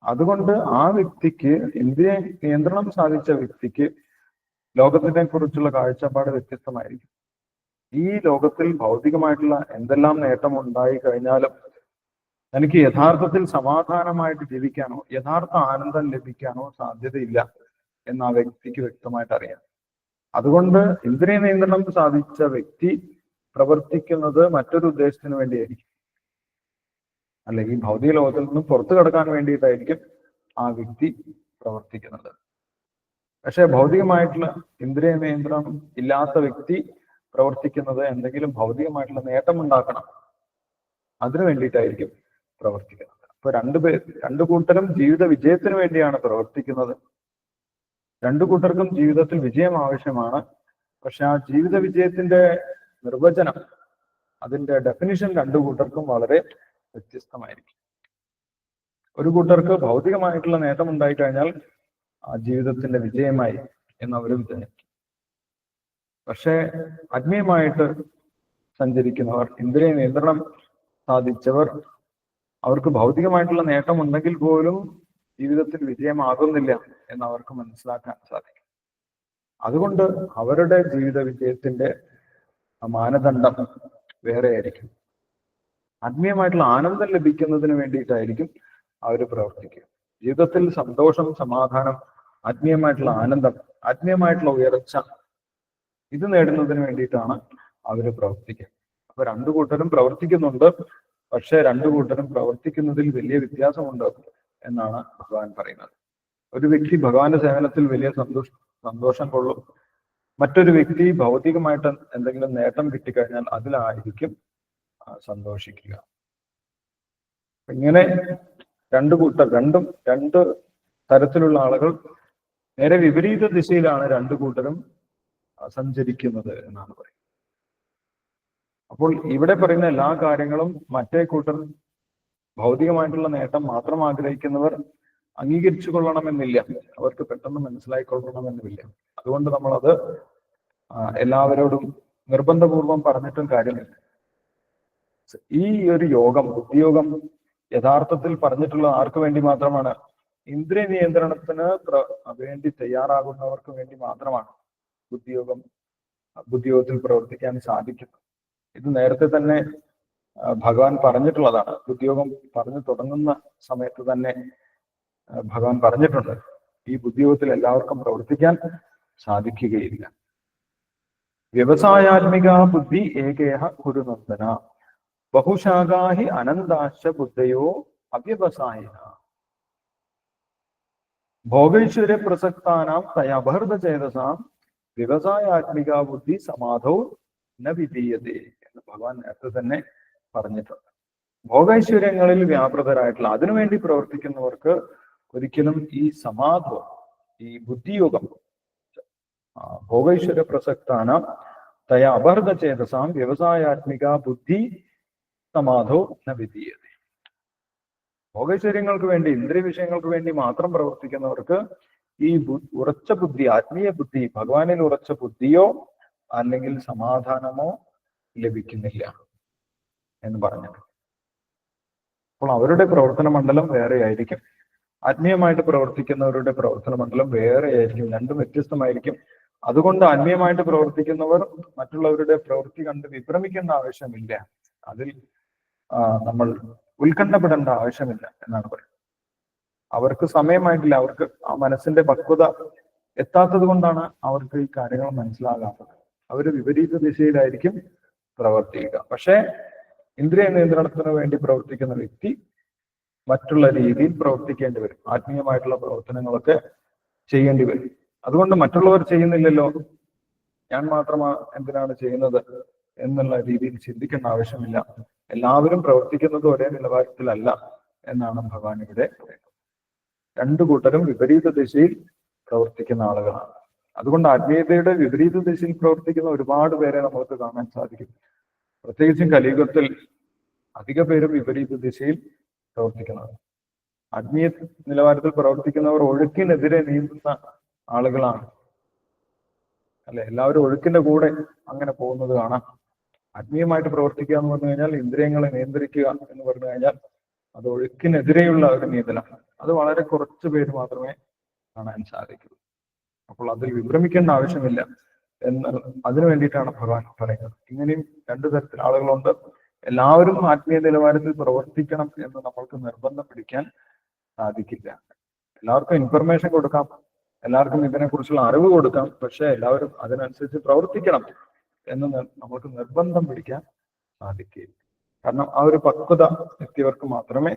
അതുകൊണ്ട് ആ വ്യക്തിക്ക്, ഇന്ദ്രിയ നിയന്ത്രണം സാധിച്ച വ്യക്തിക്ക് ലോകത്തിനെ കുറിച്ചുള്ള കാഴ്ചപ്പാട് വ്യത്യസ്തമായിരിക്കും. ഈ ലോകത്തിൽ ഭൗതികമായിട്ടുള്ള എന്തെല്ലാം നേട്ടം ഉണ്ടായി കഴിഞ്ഞാലും തനിക്ക് യഥാർത്ഥത്തിൽ സമാധാനമായിട്ട് ജീവിക്കാനോ യഥാർത്ഥ ആനന്ദം ലഭിക്കാനോ സാധ്യതയില്ല എന്ന് ആ വ്യക്തിക്ക് വ്യക്തമായിട്ട് അറിയാം. അതുകൊണ്ട് ഇന്ദ്രിയ നിയന്ത്രണം സാധിച്ച വ്യക്തി പ്രവർത്തിക്കുന്നത് മറ്റൊരു ഉദ്ദേശത്തിന് വേണ്ടിയായിരിക്കും, അല്ലെങ്കിൽ ഭൗതിക ലോകത്തിൽ നിന്നും പുറത്തു കടക്കാൻ വേണ്ടിയിട്ടായിരിക്കും ആ വ്യക്തി പ്രവർത്തിക്കുന്നത്. പക്ഷെ ഭൗതികമായിട്ടുള്ള ഇന്ദ്രിയ നിയന്ത്രണം ഇല്ലാത്ത വ്യക്തി പ്രവർത്തിക്കുന്നത് എന്തെങ്കിലും ഭൗതികമായിട്ടുള്ള നേട്ടം ഉണ്ടാക്കണം, അതിനു വേണ്ടിയിട്ടായിരിക്കും പ്രവർത്തിക്കുന്നത്. അപ്പൊ രണ്ടു കൂട്ടരും ജീവിത വിജയത്തിന് വേണ്ടിയാണ് പ്രവർത്തിക്കുന്നത്. രണ്ടു കൂട്ടർക്കും ജീവിതത്തിൽ വിജയം ആവശ്യമാണ്. പക്ഷെ ആ ജീവിത വിജയത്തിന്റെ നിർവചനം, അതിന്റെ ഡെഫിനിഷൻ രണ്ടു കൂട്ടർക്കും വളരെ വ്യത്യസ്തമായിരിക്കും. ഒരു കൂട്ടർക്ക് ഭൗതികമായിട്ടുള്ള നേട്ടം ഉണ്ടായി കഴിഞ്ഞാൽ ആ ജീവിതത്തിന്റെ വിജയമായി എന്ന് അവർ വിചാരിക്കും. പക്ഷെ ആത്മീയമായിട്ട് സഞ്ചരിക്കുന്നവർ, ഇന്ദ്രിയ നിയന്ത്രണം സാധിച്ചവർ, അവർക്ക് ഭൗതികമായിട്ടുള്ള നേട്ടം ഉണ്ടെങ്കിൽ പോലും ജീവിതത്തിൽ വിജയമാകുന്നില്ല എന്ന് അവർക്ക് മനസ്സിലാക്കാൻ സാധിക്കും. അതുകൊണ്ട് അവരുടെ ജീവിത വിജയത്തിന്റെ മാനദണ്ഡം വേറെ ആയിരിക്കും. ആത്മീയമായിട്ടുള്ള ആനന്ദം ലഭിക്കുന്നതിന് വേണ്ടിയിട്ടായിരിക്കും അവർ പ്രവർത്തിക്കുക. ജീവിതത്തിൽ സന്തോഷം, സമാധാനം, ആത്മീയമായിട്ടുള്ള ആനന്ദം, ആത്മീയമായിട്ടുള്ള ഉയർച്ച, ഇത് നേടുന്നതിന് വേണ്ടിയിട്ടാണ് അവർ പ്രവർത്തിക്കുക. അപ്പൊ രണ്ടു കൂട്ടരും പ്രവർത്തിക്കുന്നുണ്ട്. പക്ഷെ രണ്ടു കൂട്ടരും പ്രവർത്തിക്കുന്നതിൽ വലിയ വ്യത്യാസമുണ്ട് എന്നാണ് ഭഗവാൻ പറയുന്നത്. ഒരു വ്യക്തി ഭഗവാന്റെ സേവനത്തിൽ വലിയ സന്തോഷം കൊള്ളും. മറ്റൊരു വ്യക്തി ഭൗതികമായിട്ട് എന്തെങ്കിലും നേട്ടം കിട്ടിക്കഴിഞ്ഞാൽ അതിലായിരിക്കും സന്തോഷിക്കുക. ഇങ്ങനെ രണ്ടു കൂട്ടർ, രണ്ട് തരത്തിലുള്ള ആളുകൾ നേരെ വിപരീത ദിശയിലാണ് രണ്ടു കൂട്ടരും സഞ്ചരിക്കുന്നത് എന്നാണ് പറയുന്നത്. അപ്പോൾ ഇവിടെ പറയുന്ന എല്ലാ കാര്യങ്ങളും മറ്റേ കൂട്ടർ ഭൗതികമായിട്ടുള്ള നേട്ടം മാത്രം ആഗ്രഹിക്കുന്നവർ അംഗീകരിച്ചു കൊള്ളണമെന്നില്ല, അവർക്ക് പെട്ടെന്ന് മനസ്സിലായിക്കൊള്ളണമെന്നില്ല. അതുകൊണ്ട് നമ്മളത് എല്ലാവരോടും നിർബന്ധപൂർവം പറഞ്ഞിട്ടും കാര്യമില്ല. ഈ ഒരു യോഗം, ബുദ്ധിയോഗം യഥാർത്ഥത്തിൽ പറഞ്ഞിട്ടുള്ള ആർക്ക് വേണ്ടി മാത്രമാണ്? ഇന്ദ്രിയ നിയന്ത്രണത്തിന് വേണ്ടി തയ്യാറാകുന്നവർക്ക് വേണ്ടി മാത്രമാണ് ബുദ്ധിയോഗത്തിൽ പ്രവർത്തിക്കാൻ സാധിക്കുന്നത്. ഇത് നേരത്തെ തന്നെ ഭഗവാൻ പറഞ്ഞിട്ടുള്ളതാണ്. ബുദ്ധിയോഗം പറഞ്ഞു തുടങ്ങുന്ന സമയത്ത് തന്നെ ഭഗവാൻ പറഞ്ഞിട്ടുണ്ട്, ഈ ബുദ്ധിയോഗത്തിൽ എല്ലാവർക്കും പ്രവർത്തിക്കാൻ സാധിക്കുകയില്ല. വ്യവസായാത്മിക ബുദ്ധി ഏകേഹ കുരുനന്ദന ബഹുശാഖാഹി അനന്താശ ബുദ്ധയോ അവ്യവസായിന ഭോഗൈശ്വര്യ പ്രസക്താനാം തയഭർദ ചേതസാം വ്യവസായാത്മിക ബുദ്ധി സമാധോ ന വിധീയതേ എന്ന് ഭഗവാൻ നേരത്തെ തന്നെ പറഞ്ഞിട്ടുണ്ട്. ഭോഗൈശ്വര്യങ്ങളിൽ വ്യാപൃതരായിട്ടുള്ള, അതിനുവേണ്ടി പ്രവർത്തിക്കുന്നവർക്ക് ഒരിക്കലും ഈ സമാധോ, ഈ ബുദ്ധിയോഗം, ഭോഗൈശ്വര്യ പ്രസക്താന തയ അപഹൃത ചേതസാം വ്യവസായാത്മിക ബുദ്ധി സമാധോ ന വിധീയതേ. ഭോഗൈശ്വര്യങ്ങൾക്ക് വേണ്ടി, ഇന്ദ്രിയ വിഷയങ്ങൾക്ക് വേണ്ടി മാത്രം പ്രവർത്തിക്കുന്നവർക്ക് ഈ ഉറച്ച ബുദ്ധി, ആത്മീയ ബുദ്ധി, ഭഗവാനിൽ ഉറച്ച ബുദ്ധിയോ അല്ലെങ്കിൽ സമാധാനമോ ലഭിക്കുന്നില്ല എന്ന് പറഞ്ഞത്. അപ്പോൾ അവരുടെ പ്രവർത്തന മണ്ഡലം വേറെ ആയിരിക്കും, ആത്മീയമായിട്ട് പ്രവർത്തിക്കുന്നവരുടെ പ്രവർത്തന മണ്ഡലം വേറെ ആയിരിക്കും, രണ്ടും വ്യത്യസ്തമായിരിക്കും. അതുകൊണ്ട് ആത്മീയമായിട്ട് പ്രവർത്തിക്കുന്നവർ മറ്റുള്ളവരുടെ പ്രവൃത്തി കണ്ട് വിഭ്രമിക്കേണ്ട ആവശ്യമില്ല, അതിൽ നമ്മൾ ഉത്കണ്ഠപ്പെടേണ്ട ആവശ്യമില്ല എന്നാണ് പറയുന്നത്. അവർക്ക് സമയമായിട്ടില്ല, അവർക്ക് ആ മനസ്സിന്റെ പക്വത എത്താത്തത് കൊണ്ടാണ് അവർക്ക് ഈ കാര്യങ്ങൾ മനസ്സിലാകാത്തത്. അവർ വിപരീത ദിശയിലായിരിക്കും പ്രവർത്തിക്കുക. പക്ഷേ ഇന്ദ്രിയ നിയന്ത്രണത്തിന് വേണ്ടി പ്രവർത്തിക്കുന്ന വ്യക്തി മറ്റുള്ള രീതിയിൽ പ്രവർത്തിക്കേണ്ടി വരും, ആത്മീയമായിട്ടുള്ള പ്രവർത്തനങ്ങളൊക്കെ ചെയ്യേണ്ടി വരും. അതുകൊണ്ട് മറ്റുള്ളവർ ചെയ്യുന്നില്ലല്ലോ, ഞാൻ മാത്രമാ എന്തിനാണ് ചെയ്യുന്നത് എന്നുള്ള രീതിയിൽ ചിന്തിക്കേണ്ട ആവശ്യമില്ല. എല്ലാവരും പ്രവർത്തിക്കുന്നത് ഒരേ നിലവാരത്തിലല്ല എന്നാണ് ഭഗവാൻ ഇവിടെ പറയുന്നത്. രണ്ടു കൂട്ടരും വിപരീത ദിശയിൽ പ്രവർത്തിക്കുന്ന ആളുകളാണ്. അതുകൊണ്ട് ആത്മീയതയുടെ വിപരീത ദിശയിൽ പ്രവർത്തിക്കുന്ന ഒരുപാട് പേരെ നമുക്ക് കാണാൻ സാധിക്കും. പ്രത്യേകിച്ചും കലിയുഗത്തിൽ അധിക പേരും വിപരീത ദിശയിൽ പ്രവർത്തിക്കുന്നത്. ആത്മീയ നിലവാരത്തിൽ പ്രവർത്തിക്കുന്നവർ ഒഴുക്കിനെതിരെ നീന്തുന്ന ആളുകളാണ്, അല്ലെ? എല്ലാവരും ഒഴുക്കിന്റെ കൂടെ അങ്ങനെ പോകുന്നത് കാണാം. ആത്മീയമായിട്ട് പ്രവർത്തിക്കുക എന്ന് പറഞ്ഞു കഴിഞ്ഞാൽ, ഇന്ദ്രിയങ്ങളെ നിയന്ത്രിക്കുക എന്ന് പറഞ്ഞു കഴിഞ്ഞാൽ അത് ഒഴുക്കിനെതിരെയുള്ള ഒരു നീന്തലാണ്. അത് വളരെ കുറച്ചു പേര് മാത്രമേ കാണാൻ സാധിക്കൂ. അപ്പോൾ അതിൽ വിഭ്രമിക്കേണ്ട ആവശ്യമില്ല എന്ന് അതിനു വേണ്ടിയിട്ടാണ് ഭഗവാൻ പറയുന്നത്. ഇങ്ങനെയും രണ്ടു തരത്തിൽ ആളുകളുണ്ട്. എല്ലാവരും ആത്മീയ നിലവാരത്തിൽ പ്രവർത്തിക്കണം എന്ന് നമ്മൾക്ക് നിർബന്ധം പിടിക്കാൻ സാധിക്കില്ല. എല്ലാവർക്കും ഇൻഫർമേഷൻ കൊടുക്കാം, എല്ലാവർക്കും ഇതിനെക്കുറിച്ചുള്ള അറിവ് കൊടുക്കാം, പക്ഷെ എല്ലാവരും അതിനനുസരിച്ച് പ്രവർത്തിക്കണം എന്ന് നമ്മൾക്ക് നിർബന്ധം പിടിക്കാൻ സാധിക്കില്ല. കാരണം ആ ഒരു പക്വത എത്തിയവർക്ക് മാത്രമേ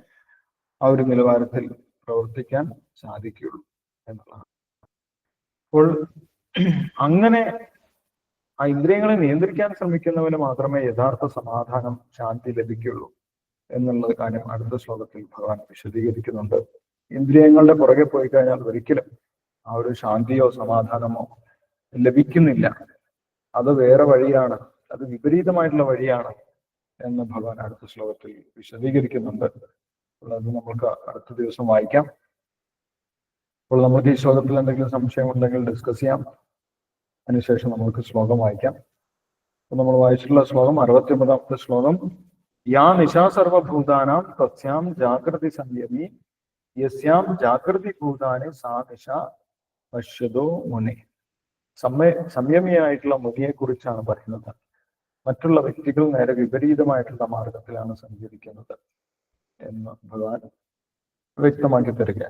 ആ ഒരു നിലവാരത്തിൽ പ്രവർത്തിക്കാൻ സാധിക്കുകയുള്ളൂ എന്നുള്ളതാണ്. അപ്പോൾ അങ്ങനെ ആ ഇന്ദ്രിയങ്ങളെ നിയന്ത്രിക്കാൻ ശ്രമിക്കുന്നവന് മാത്രമേ യഥാർത്ഥ സമാധാനം, ശാന്തി ലഭിക്കുകയുള്ളൂ എന്നുള്ള കാര്യം അടുത്ത ശ്ലോകത്തിൽ ഭഗവാൻ വിശദീകരിക്കുന്നുണ്ട്. ഇന്ദ്രിയങ്ങളുടെ പുറകെ പോയി കഴിഞ്ഞാൽ ഒരിക്കലും ആ ഒരു ശാന്തിയോ സമാധാനമോ ലഭിക്കുന്നില്ല. അത് വേറെ വഴിയാണ്, അത് വിപരീതമായിട്ടുള്ള വഴിയാണ് എന്ന് ഭഗവാൻ അടുത്ത ശ്ലോകത്തിൽ വിശദീകരിക്കുന്നുണ്ട്. അപ്പോൾ അത് നമുക്ക് അടുത്ത ദിവസം വായിക്കാം. അപ്പോൾ നമുക്ക് ഈ ശ്ലോകത്തിൽ എന്തെങ്കിലും സംശയമുണ്ടെങ്കിൽ ഡിസ്കസ് ചെയ്യാം. അതിനുശേഷം നമുക്ക് ശ്ലോകം വായിക്കാം. അപ്പൊ നമ്മൾ വായിച്ചിട്ടുള്ള ശ്ലോകം 69ാമത്തെ ശ്ലോകം. യാ നിശാ സർവഭൂതാനാം തസ്യാം ജാഗ്രതി സംയമി യസ്യാം ജാഗ്രതി ഭൂതാനി സാ നിശ പശ്യതോ മുനി. സംയമിയായിട്ടുള്ള മുനിയെ കുറിച്ചാണ് പറയുന്നത്. മറ്റുള്ള വ്യക്തികൾ നേരെ വിപരീതമായിട്ടുള്ള മാർഗത്തിലാണ് സഞ്ചരിക്കുന്നത് എന്ന് ഭഗവാൻ വ്യക്തമാക്കി തരിക.